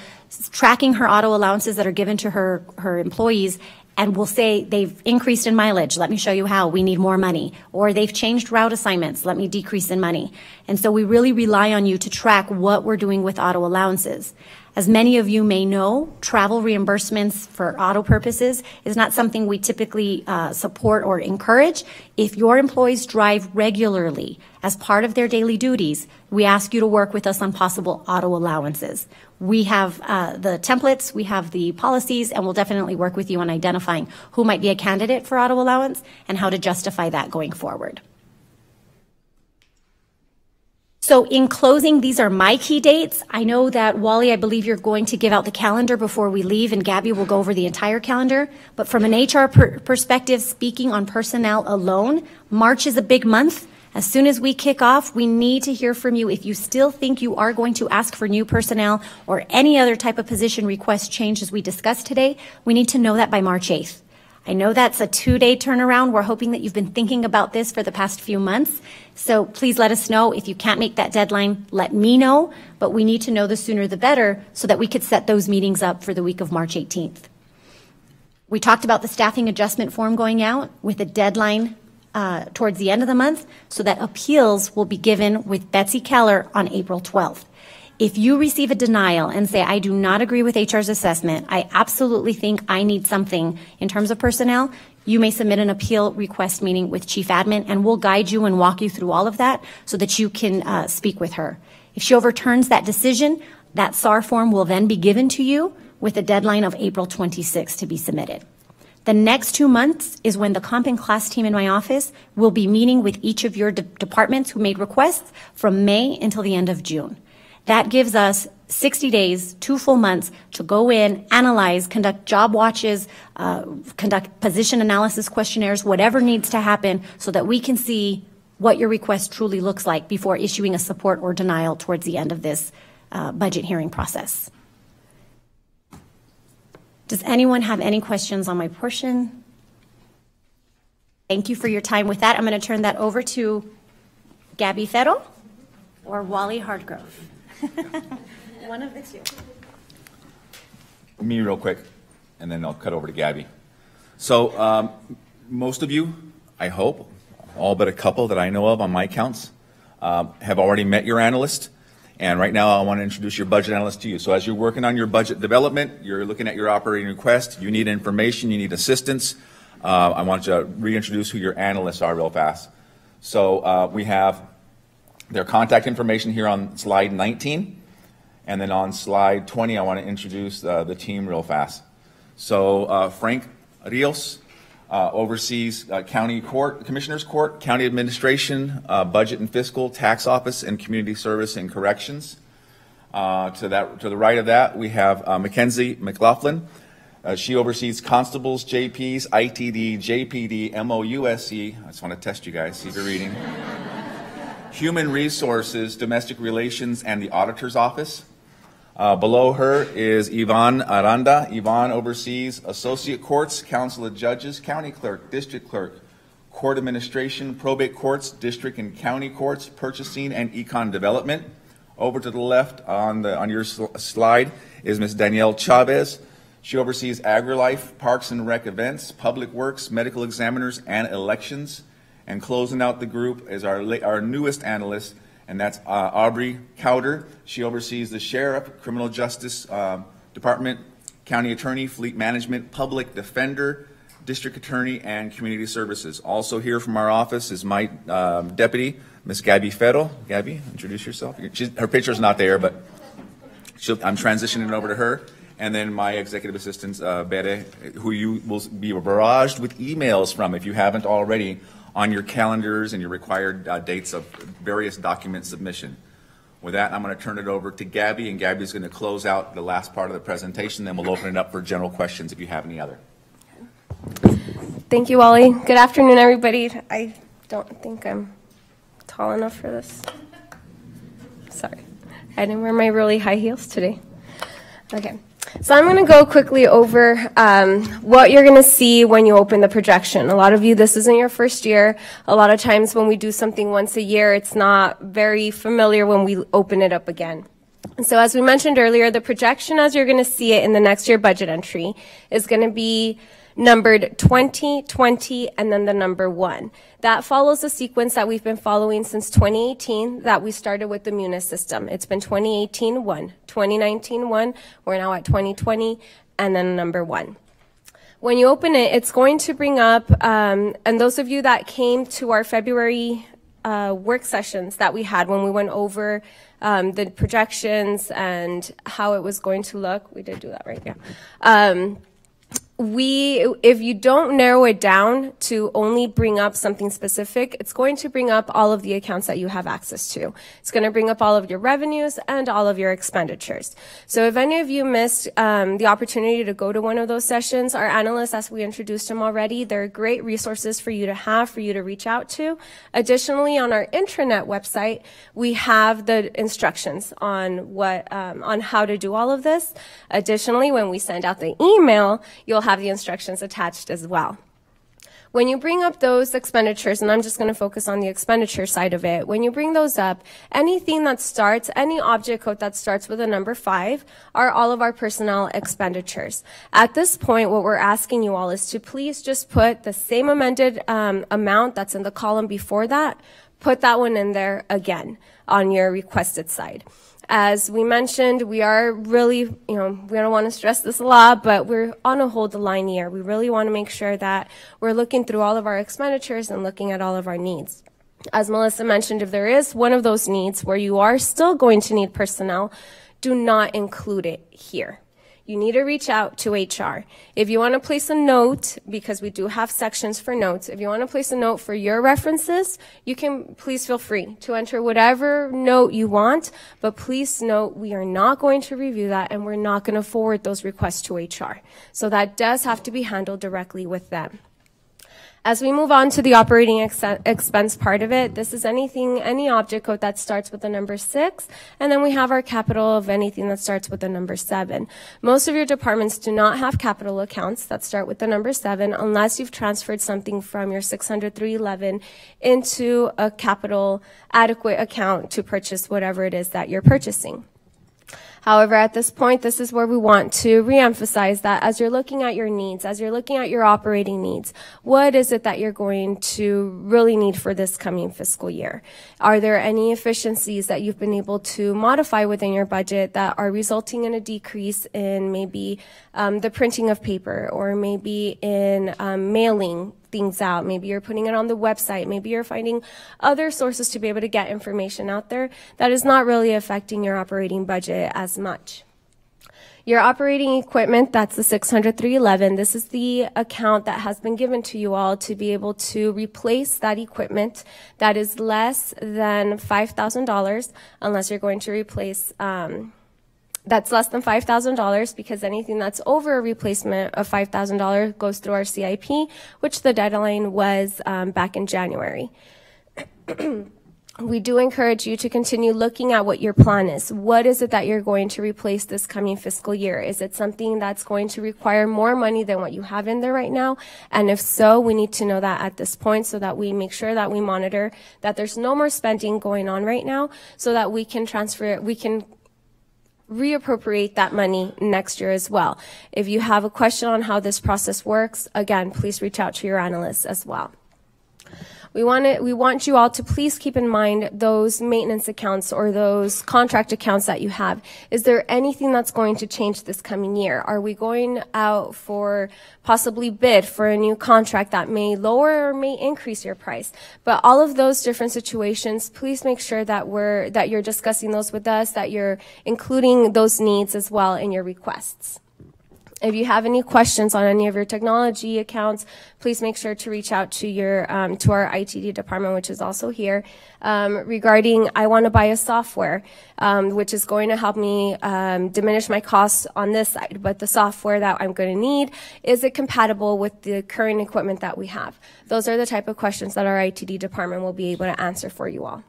tracking her auto allowances that are given to her employees, and will say they've increased in mileage. Let me show you how. We need more money. Or they've changed route assignments. Let me decrease in money. And so we really rely on you to track what we're doing with auto allowances. As many of you may know, travel reimbursements for auto purposes is not something we typically support or encourage. If your employees drive regularly as part of their daily duties, we ask you to work with us on possible auto allowances. We have the templates, we have the policies, and we'll definitely work with you on identifying who might be a candidate for auto allowance and how to justify that going forward. So in closing, these are my key dates. I know that, Wally, I believe you're going to give out the calendar before we leave, and Gabby will go over the entire calendar. But from an HR perspective, speaking on personnel alone, March is a big month. As soon as we kick off, we need to hear from you. If you still think you are going to ask for new personnel or any other type of position request change as we discussed today, we need to know that by March 8th. I know that's a 2-day turnaround. We're hoping that you've been thinking about this for the past few months. So please let us know. If you can't make that deadline, let me know. But we need to know the sooner the better so that we could set those meetings up for the week of March 18th. We talked about the staffing adjustment form going out with a deadline towards the end of the month so that appeals will be given with Betsy Keller on April 12th. If you receive a denial and say, I do not agree with HR's assessment, I absolutely think I need something in terms of personnel, you may submit an appeal request meeting with Chief Admin, and we'll guide you and walk you through all of that so that you can speak with her. If she overturns that decision, that SAR form will then be given to you with a deadline of April 26th to be submitted. The next 2 months is when the comp and class team in my office will be meeting with each of your departments who made requests from May until the end of June. That gives us 60 days, 2 full months to go in, analyze, conduct job watches, conduct position analysis questionnaires, whatever needs to happen so that we can see what your request truly looks like before issuing a support or denial towards the end of this budget hearing process. Does anyone have any questions on my portion? Thank you for your time. With that, I'm going to turn that over to Gabby Ferro or Wally Hardgrove. One of the two. Me real quick, and then I'll cut over to Gabby. So most of you, I hope, all but a couple that I know of on my counts, have already met your analyst. And right now I want to introduce your budget analyst to you. So as you're working on your budget development, you're looking at your operating request, you need information, you need assistance, I want to reintroduce who your analysts are real fast. So we have their contact information here on slide 19. And then on slide 20, I want to introduce the team real fast. So Frank Rios oversees county court, commissioner's court, county administration, budget and fiscal, tax office, and community service and corrections. To the right of that, we have Mackenzie McLaughlin. She oversees constables, JPs, ITD, JPD, MOUSC. I just want to test you guys, see if you're reading. Human resources, domestic relations, and the auditor's office. Below her is Yvonne Aranda. Yvonne oversees associate courts, council of judges, county clerk, district clerk, court administration, probate courts, district and county courts, purchasing, and econ development. Over to the left on your slide is Ms. Danielle Chavez. She oversees agri-life, parks and rec events, public works, medical examiners, and elections. And closing out the group is our newest analyst, and that's Aubrey Cowder. She oversees the sheriff, criminal justice department, county attorney, fleet management, public defender, district attorney, and community services. Also here from our office is my deputy, Miss Gabby Ferro. Gabby, introduce yourself. Her picture's not there, but I'm transitioning over to her. And then my executive assistant, Bere, who you will be barraged with emails from if you haven't already, on your calendars and your required dates of various document submission. With that, I'm going to turn it over to Gabby, and Gabby's going to close out the last part of the presentation, then we'll open it up for general questions if you have any other. Thank you, Wally. Good afternoon, everybody. I don't think I'm tall enough for this. Sorry. I didn't wear my really high heels today. Okay. So I'm going to go quickly over what you're going to see when you open the projection. A lot of you, this isn't your first year. A lot of times when we do something once a year, it's not very familiar when we open it up again. And so as we mentioned earlier, the projection as you're going to see it in the next year budget entry is going to be numbered 20, 20, and then the number 1. That follows the sequence that we've been following since 2018 that we started with the Munis system. It's been 2018, 1, 2019, 1, we're now at 2020, and then number 1. When you open it, it's going to bring up, and those of you that came to our February work sessions that we had when we went over the projections and how it was going to look, we did do that right, yeah. if you don't narrow it down to only bring up something specific, it's going to bring up all of the accounts that you have access to. It's going to bring up all of your revenues and all of your expenditures. So if any of you missed the opportunity to go to one of those sessions, our analysts, as we introduced them already, they're great resources for you to have, for you to reach out to. Additionally, on our intranet website, we have the instructions on on how to do all of this. Additionally, when we send out the email, you'll have the instructions attached as well. When you bring up those expenditures, and I'm just going to focus on the expenditure side of it, when you bring those up, anything that starts, any object code that starts with a number 5 are all of our personnel expenditures. At this point, what we're asking you all is to please just put the same amended amount that's in the column before that, put that one in there again on your requested side. As we mentioned, we are really, we don't want to stress this a lot, but we're on a hold the line year. We really want to make sure that we're looking through all of our expenditures and looking at all of our needs. As Melissa mentioned, if there is one of those needs where you are still going to need personnel, do not include it here. You need to reach out to HR. If you want to place a note, because we do have sections for notes, if you want to place a note for your references, you can please feel free to enter whatever note you want, but please note we are not going to review that and we're not going to forward those requests to HR. So that does have to be handled directly with them. As we move on to the operating expense part of it, this is any object code that starts with the number 6, and then we have our capital of anything that starts with the number 7. Most of your departments do not have capital accounts that start with the number 7 unless you've transferred something from your 600-311 into a capital adequate account to purchase whatever it is that you're purchasing. However, at this point, this is where we want to reemphasize that as you're looking at your needs, as you're looking at your operating needs, what is it that you're going to really need for this coming fiscal year? Are there any efficiencies that you've been able to modify within your budget that are resulting in a decrease in maybe the printing of paper, or maybe in mailing things out? Maybe you're putting it on the website. Maybe you're finding other sources to be able to get information out there that is not really affecting your operating budget as much. Your operating equipment, that's the 600-311. This is the account that has been given to you all to be able to replace that equipment that is less than $5,000, unless you're going to replace that's less than $5,000, because anything that's over a replacement of $5,000 goes through our CIP, which the deadline was back in January. We do encourage you to continue looking at what your plan is. What is it that you're going to replace this coming fiscal year? Is it something that's going to require more money than what you have in there right now? And if so, we need to know that at this point so that we make sure that we monitor that there's no more spending going on right now, so that we can transfer it, we can reappropriate that money next year as well. If you have a question on how this process works, again, please reach out to your analysts as well. We want you all to please keep in mind those maintenance accounts or those contract accounts that you have. Is there anything that's going to change this coming year? Are we going out for possibly bid for a new contract that may lower or may increase your price? But all of those different situations, please make sure that you're discussing those with us, that you're including those needs as well in your requests. If you have any questions on any of your technology accounts, please make sure to reach out to your to our ITD department, which is also here, regarding I want to buy a software, which is going to help me diminish my costs on this side. But the software that I'm going to need, is it compatible with the current equipment that we have? Those are the type of questions that our ITD department will be able to answer for you all.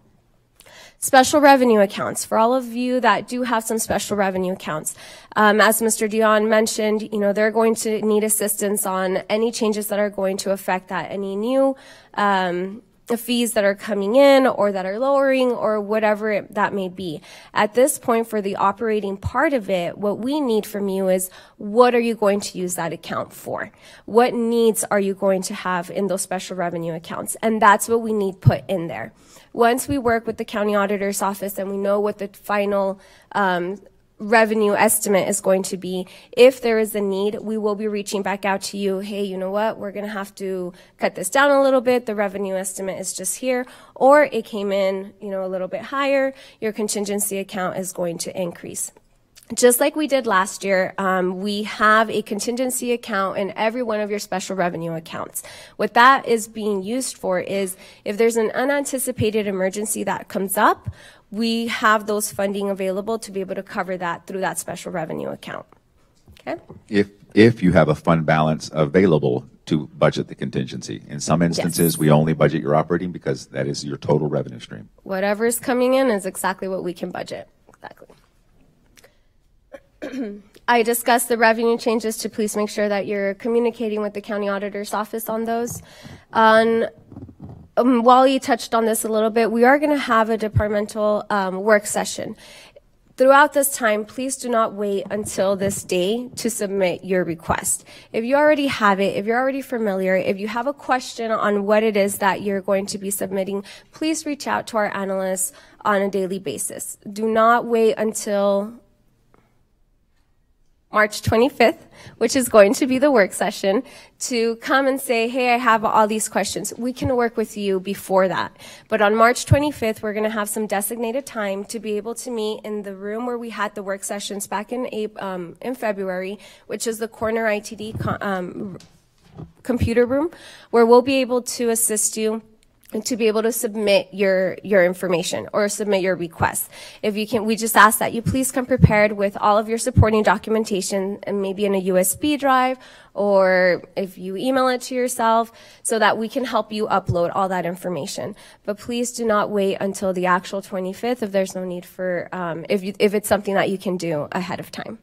Special revenue accounts. For all of you that do have some special revenue accounts, as Mr. Dion mentioned, they're going to need assistance on any changes that are going to affect that, any new fees that are coming in or that are lowering or whatever that may be. At this point, for the operating part of it, what we need from you is, what are you going to use that account for? What needs are you going to have in those special revenue accounts? And that's what we need put in there. Once we work with the county auditor's office and we know what the final revenue estimate is going to be, if there is a need, we will be reaching back out to you. Hey, you know what? We're going to have to cut this down a little bit. The revenue estimate is just here, or it came in, a little bit higher. Your contingency account is going to increase. Just like we did last year, we have a contingency account in every one of your special revenue accounts. What that is being used for is if there's an unanticipated emergency that comes up, we have those funding available to be able to cover that through that special revenue account. Okay? If you have a fund balance available to budget the contingency. In some instances, we only budget your operating because that is your total revenue stream. Whatever is coming in is exactly what we can budget. Exactly. I discussed the revenue changes to please make sure that you're communicating with the county auditor's office on those. Wally touched on this a little bit. We are going to have a departmental work session. Throughout this time, please do not wait until this day to submit your request. If you already have it, if you're already familiar, if you have a question on what it is that you're going to be submitting, please reach out to our analysts on a daily basis. Do not wait until March 25th, which is going to be the work session, to come and say, hey, I have all these questions. We can work with you before that. But on March 25th, we're going to have some designated time to be able to meet in the room where we had the work sessions back in February, which is the corner ITD computer room, where we'll be able to assist you and to be able to submit your information or submit your request. If you can, we just ask that you please come prepared with all of your supporting documentation and maybe in a USB drive, or if you email it to yourself, so that we can help you upload all that information. But please do not wait until the actual 25th if there's no need for, if it's something that you can do ahead of time.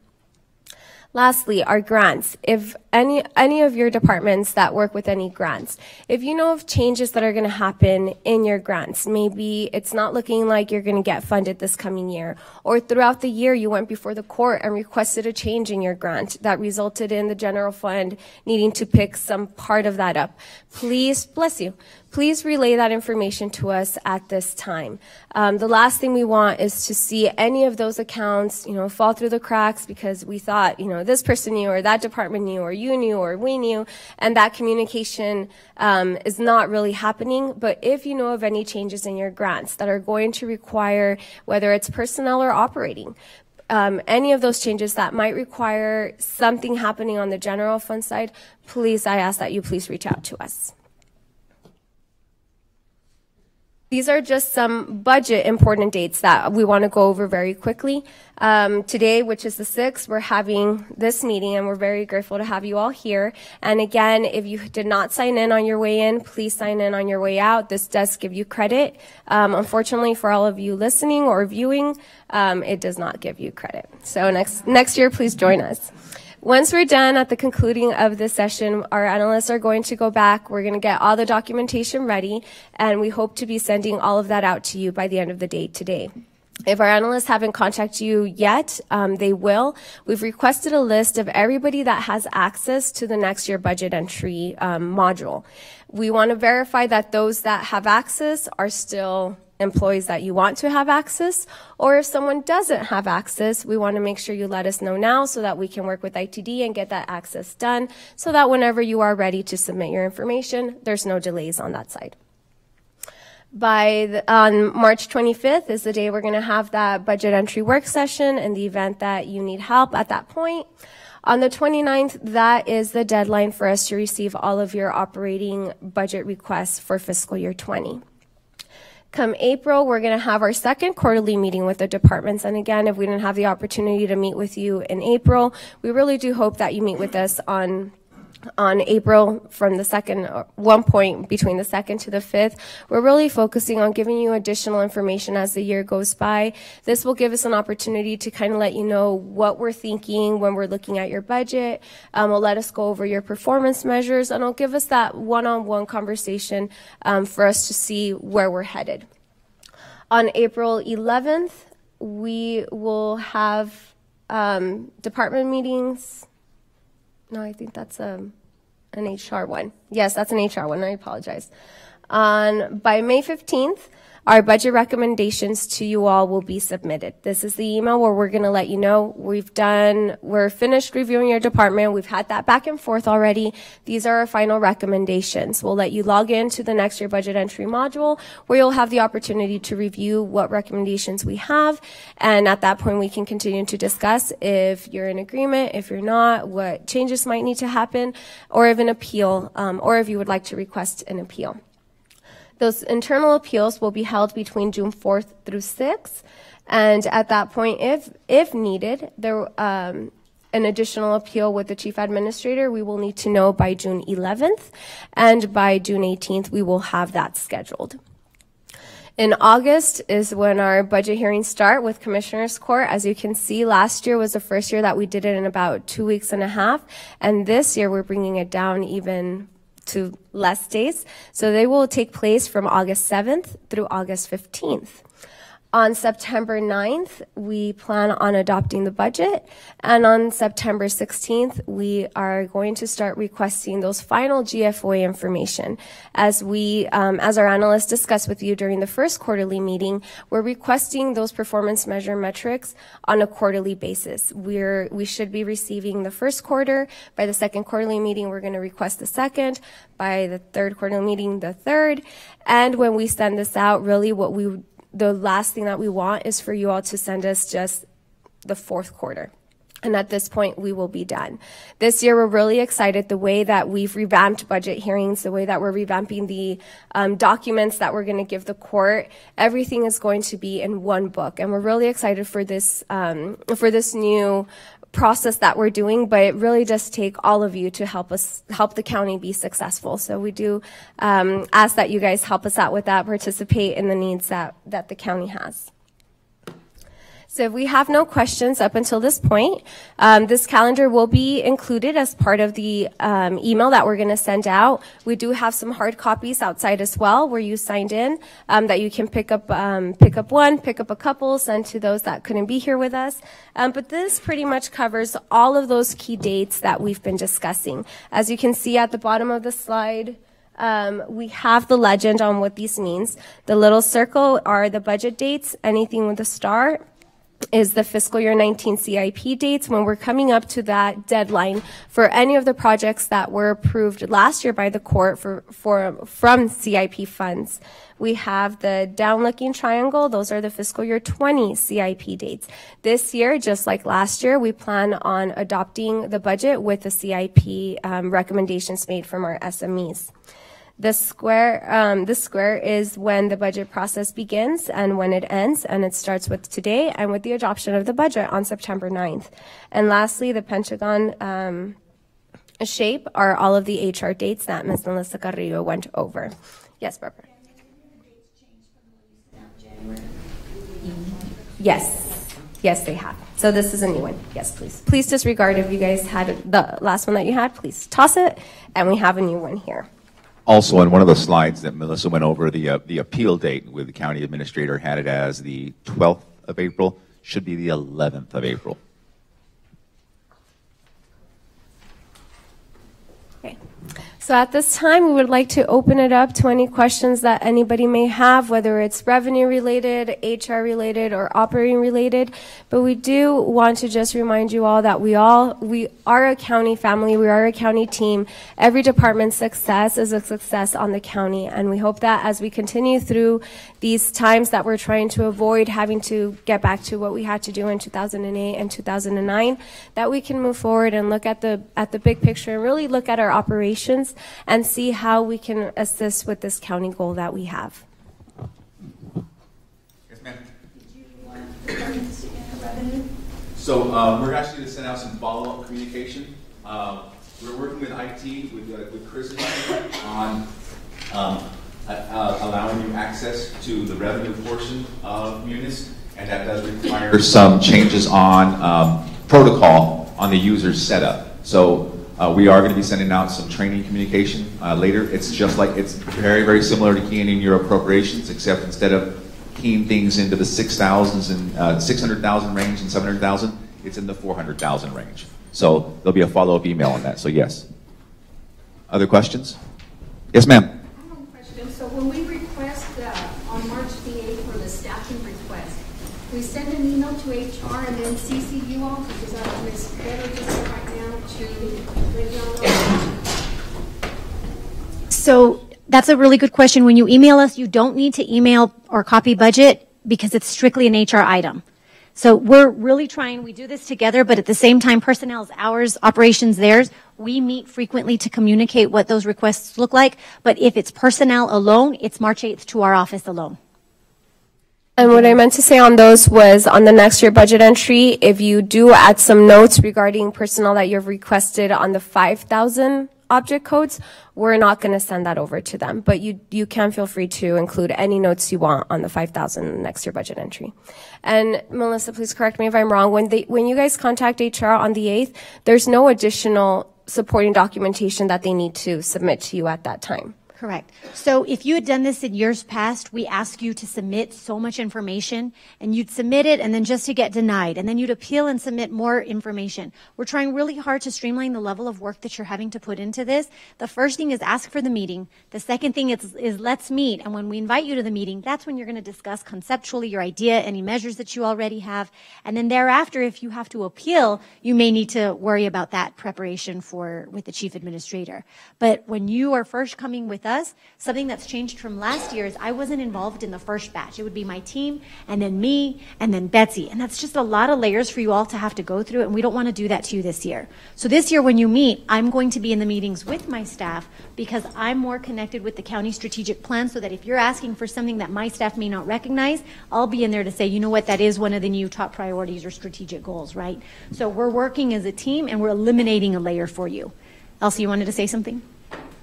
Lastly, our grants. If any of your departments that work with any grants, if you know of changes that are going to happen in your grants, maybe it's not looking like you're going to get funded this coming year, or throughout the year you went before the court and requested a change in your grant that resulted in the general fund needing to pick some part of that up, please, bless you, please relay that information to us at this time. The last thing we want is to see any of those accounts, fall through the cracks because we thought, this person knew, or that department knew, or you knew, or we knew, and that communication is not really happening. But if you know of any changes in your grants that are going to require, whether it's personnel or operating, any of those changes that might require something happening on the general fund side, please, I ask that you please reach out to us. These are just some budget important dates that we want to go over very quickly. Today, which is the 6th, we're having this meeting, and we're very grateful to have you all here. And again, if you did not sign in on your way in, please sign in on your way out. This does give you credit. Unfortunately, for all of you listening or viewing, it does not give you credit. So next year, please join us. Once we're done at the concluding of this session, our analysts are going to go back. We're going to get all the documentation ready, and we hope to be sending all of that out to you by the end of the day today. If our analysts haven't contacted you yet, they will. We've requested a list of everybody that has access to the next year budget entry module. We want to verify that those that have access are still employees that you want to have access, or if someone doesn't have access, we want to make sure you let us know now so that we can work with ITD and get that access done, so that whenever you are ready to submit your information, there's no delays on that side. On March 25th is the day we're going to have that budget entry work session, in the event that you need help at that point. On the 29th, that is the deadline for us to receive all of your operating budget requests for fiscal year 20. Come April, we're going to have our second quarterly meeting with the departments. And again, if we didn't have the opportunity to meet with you in April, we really do hope that you meet with us on April from the second, one point between the 2nd to the 5th. We're really focusing on giving you additional information as the year goes by. This will give us an opportunity to kind of let you know what we're thinking when we're looking at your budget. Will let us go over your performance measures, and it'll give us that one-on-one conversation for us to see where we're headed. On April 11th, we will have department meetings. No, I think that's an HR one. Yes, that's an HR one. I apologize. By May 15th, our budget recommendations to you all will be submitted. This is the email where we're going to let you know we're finished reviewing your department. We've had that back and forth already. These are our final recommendations. We'll let you log into the next year budget entry module where you'll have the opportunity to review what recommendations we have. And at that point, we can continue to discuss if you're in agreement, if you're not, what changes might need to happen, or if an appeal, or if you would like to request an appeal. Those internal appeals will be held between June 4th through 6th. And at that point, if needed, an additional appeal with the chief administrator, we will need to know by June 11th. And by June 18th, we will have that scheduled. In August is when our budget hearings start with Commissioners Court. As you can see, last year was the first year that we did it in about 2.5 weeks. And this year, we're bringing it down even to less days. So they will take place from August 7th through August 15th. On September 9th, we plan on adopting the budget. And on September 16th, we are going to start requesting those final GFOA information. As our analysts discussed with you during the first quarterly meeting, we're requesting those performance measure metrics on a quarterly basis. We should be receiving the first quarter. By the second quarterly meeting, we're going to request the second. By the third quarterly meeting, the third. And when we send this out, really the last thing that we want is for you all to send us just the fourth quarter. And at this point, we will be done. This year, we're really excited the way that we've revamped budget hearings, the way that we're revamping the documents that we're going to give the court. Everything is going to be in one book. And we're really excited for this new process that we're doing, but it really does take all of you to help the county be successful. So we do ask that you guys help us out with that, participate in the needs that the county has. So if we have no questions up until this point, this calendar will be included as part of the email that we're going to send out. We do have some hard copies outside as well where you signed in that you can pick up one, pick up a couple, send to those that couldn't be here with us. But this pretty much covers all of those key dates that we've been discussing. As you can see at the bottom of the slide, we have the legend on what this means. The little circle are the budget dates. Anything with a star is the fiscal year 19 CIP dates when we're coming up to that deadline for any of the projects that were approved last year by the court from CIP funds. We have the down-looking triangle. Those are the fiscal year 20 CIP dates. This year, just like last year, we plan on adopting the budget with the CIP recommendations made from our SMEs. The square is when the budget process begins and when it ends, and it starts with today and with the adoption of the budget on September 9th. And lastly, the pentagon shape are all of the HR dates that Ms. Melissa Carrillo went over. Yes, Barbara? Yes, they have. So this is a new one. Yes, please. Please disregard if you guys had the last one that you had. Please toss it, and we have a new one here. Also, on one of the slides that Melissa went over, the appeal date with the county administrator had it as the 12th of April, should be the 11th of April. Okay. So at this time, we would like to open it up to any questions that anybody may have, whether it's revenue related, HR related, or operating related. But we do want to just remind you all that we are a county family, we are a county team. Every department's success is a success on the county. And we hope that as we continue through these times that we're trying to avoid having to get back to what we had to do in 2008 and 2009, that we can move forward and look at the big picture and really look at our operations and see how we can assist with this county goal that we have. Yes, ma'am. Did you want departments to get revenue? So we're actually going to send out some follow-up communication. We're working with IT, with Chris on allowing you access to the revenue portion of Munis, and that does require some changes on protocol on the user's setup. So we are going to be sending out some training communication later. It's just like, it's very, very similar to keying in your appropriations, except instead of keying things into the 6,000s and 600,000 range and 700,000, it's in the 400,000 range. So there'll be a follow-up email on that. So yes. Other questions? Yes, ma'am. I have a question. So when we request on March the we send an email to HR and then CC you all, because it's better just right now to let y'all know? So that's a really good question. When you email us, you don't need to email or copy budget because it's strictly an HR item. So we're really trying, we do this together, but at the same time, personnel's ours, operations theirs. We meet frequently to communicate what those requests look like. But if it's personnel alone, it's March 8th to our office alone. And what I meant to say on those was on the next year budget entry, if you do add some notes regarding personnel that you've requested on the 5,000 object codes, we're not going to send that over to them. But you can feel free to include any notes you want on the 5,000 next year budget entry. And Melissa, please correct me if I'm wrong. When you guys contact HR on the 8th, there's no additional supporting documentation that they need to submit to you at that time. Correct. So if you had done this in years past, we ask you to submit so much information, and you'd submit it and then just to get denied, and then you'd appeal and submit more information. We're trying really hard to streamline the level of work that you're having to put into this. The first thing is ask for the meeting. The second thing is let's meet, and when we invite you to the meeting, that's when you're going to discuss conceptually your idea, any measures that you already have, and then thereafter, if you have to appeal, you may need to worry about that preparation with the chief administrator. But when you are first coming with us, something that's changed from last year is I wasn't involved in the first batch. It would be my team, and then me, and then Betsy. And that's just a lot of layers for you all to have to go through, and we don't want to do that to you this year. So this year when you meet, I'm going to be in the meetings with my staff because I'm more connected with the county strategic plan, so that if you're asking for something that my staff may not recognize, I'll be in there to say, you know what, that is one of the new top priorities or strategic goals, right? So we're working as a team, and we're eliminating a layer for you. Elsie, you wanted to say something?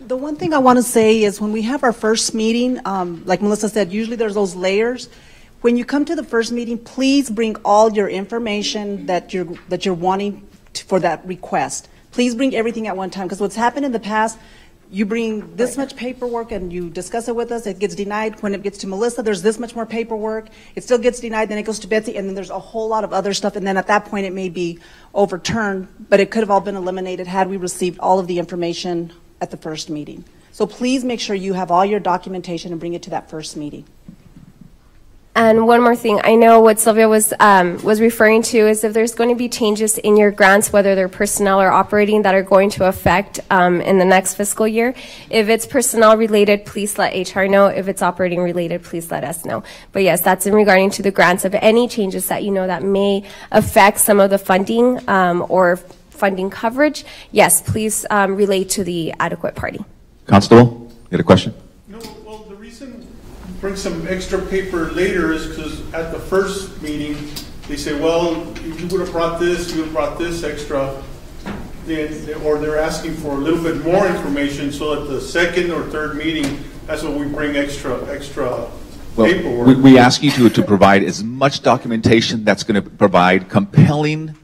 The one thing I want to say is when we have our first meeting, like Melissa said, usually there's those layers. When you come to the first meeting, please bring all your information that you're wanting for that request. Please bring everything at one time, because what's happened in the past, you bring this much paperwork and you discuss it with us, it gets denied. When it gets to Melissa, there's this much more paperwork, it still gets denied, then it goes to Betsy, and then there's a whole lot of other stuff, and then at that point it may be overturned, but it could have all been eliminated had we received all of the information at the first meeting. So please make sure you have all your documentation and bring it to that first meeting. And one more thing, I know what Sylvia was referring to is if there's going to be changes in your grants, whether they're personnel or operating, that are going to affect in the next fiscal year. If it's personnel related, please let HR know. If it's operating related, please let us know. But yes, that's in regarding to the grants. Of any changes that you know that may affect some of the funding or funding coverage, yes, please relate to the adequate party. Constable, you had a question? No, well, the reason bring some extra paper later is because at the first meeting, they say, well, if you would have brought this, you would have brought this extra, or they're asking for a little bit more information, so at the second or third meeting, that's what we bring extra paperwork. Well, we ask you to provide as much documentation that's going to provide compelling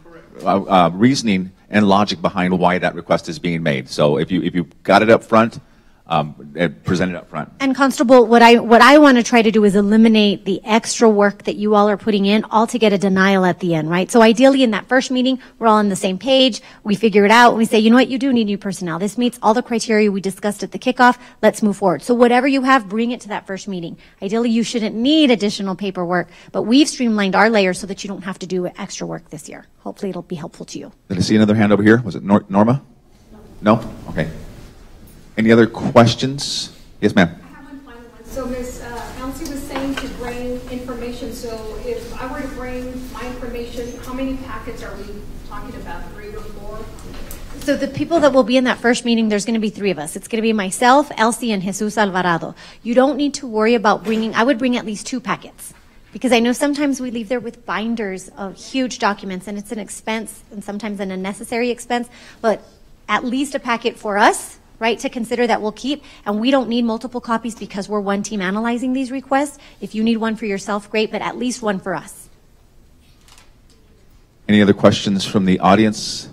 reasoning and logic behind why that request is being made. So if you got it up front, present it up front. And Constable, what I want to try to do is eliminate the extra work that you all are putting in, all to get a denial at the end, right? So ideally in that first meeting, we're all on the same page, we figure it out, and we say, you know what, you do need new personnel. This meets all the criteria we discussed at the kickoff, let's move forward. So whatever you have, bring it to that first meeting. Ideally, you shouldn't need additional paperwork, but we've streamlined our layers so that you don't have to do extra work this year. Hopefully it'll be helpful to you. Did I see another hand over here? Was it Norma? No? Okay. Any other questions? Yes, ma'am. I have one final one. So Ms. Elsie was saying to bring information. So if I were to bring my information, how many packets are we talking about? 3 or 4? So the people that will be in that first meeting, there's going to be 3 of us. It's going to be myself, Elsie, and Jesus Alvarado. You don't need to worry about bringing, I would bring at least 2 packets. Because I know sometimes we leave there with binders of huge documents, and it's an expense and sometimes an unnecessary expense, but at least a packet for us, right, to consider that we'll keep, and we don't need multiple copies because we're one team analyzing these requests. If you need one for yourself, great, but at least one for us. Any other questions from the audience?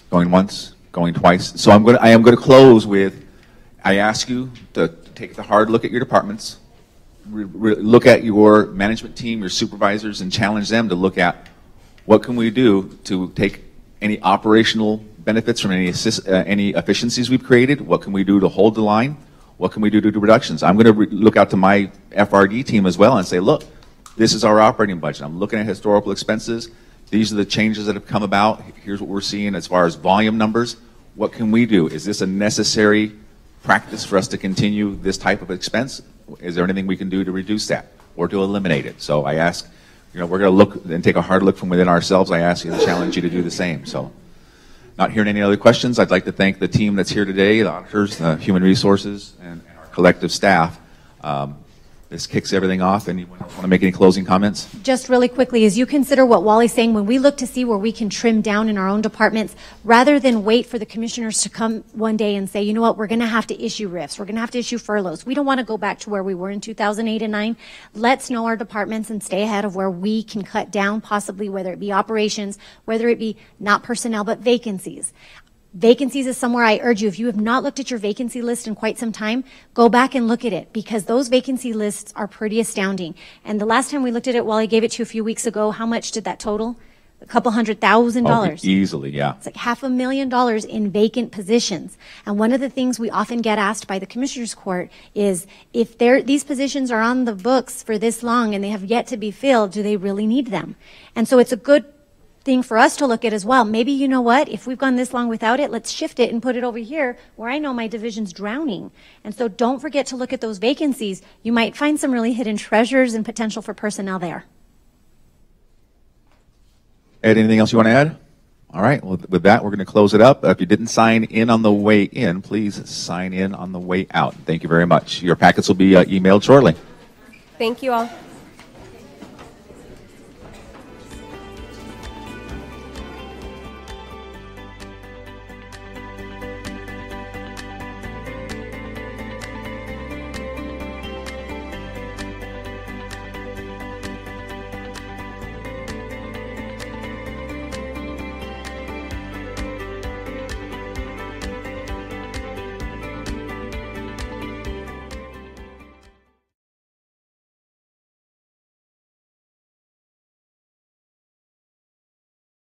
Going once, going twice. So I am going to close with, I ask you to take a hard look at your departments, look at your management team, your supervisors, and challenge them to look at what can we do to take any operational benefits from any efficiencies we've created, what can we do to hold the line, what can we do to do reductions. I'm going to look out to my FRD team as well and say, look, this is our operating budget. I'm looking at historical expenses. These are the changes that have come about. Here's what we're seeing as far as volume numbers. What can we do? Is this a necessary practice for us to continue this type of expense? Is there anything we can do to reduce that or to eliminate it? So I ask, we're going to look and take a hard look from within ourselves. I ask you to challenge you to do the same. So not hearing any other questions, I'd like to thank the team that's here today, the auditors, the human resources, and our collective staff. This kicks everything off. Anyone want to make any closing comments? Just really quickly, as you consider what Wally's saying, when we look to see where we can trim down in our own departments, rather than wait for the commissioners to come one day and say, you know what, we're going to have to issue RIFs, we're going to have to issue furloughs. We don't want to go back to where we were in 2008 and 9. Let's know our departments and stay ahead of where we can cut down, possibly whether it be operations, whether it be not personnel, but vacancies. Vacancies is somewhere I urge you, if you have not looked at your vacancy list in quite some time, go back and look at it, because those vacancy lists are pretty astounding. And the last time we looked at it, Wally gave it to you a few weeks ago, how much did that total? A couple $100,000. Easily, yeah. It's like $500,000 in vacant positions. And one of the things we often get asked by the Commissioners Court is, if these positions are on the books for this long and they have yet to be filled, do they really need them? And so it's a good thing for us to look at as well. Maybe, you know what, if we've gone this long without it, let's shift it and put it over here where I know my division's drowning. And so don't forget to look at those vacancies. You might find some really hidden treasures and potential for personnel there. Ed, anything else you want to add? All right, well, with that, we're going to close it up. If you didn't sign in on the way in, please sign in on the way out. Thank you very much. Your packets will be emailed shortly. Thank you all.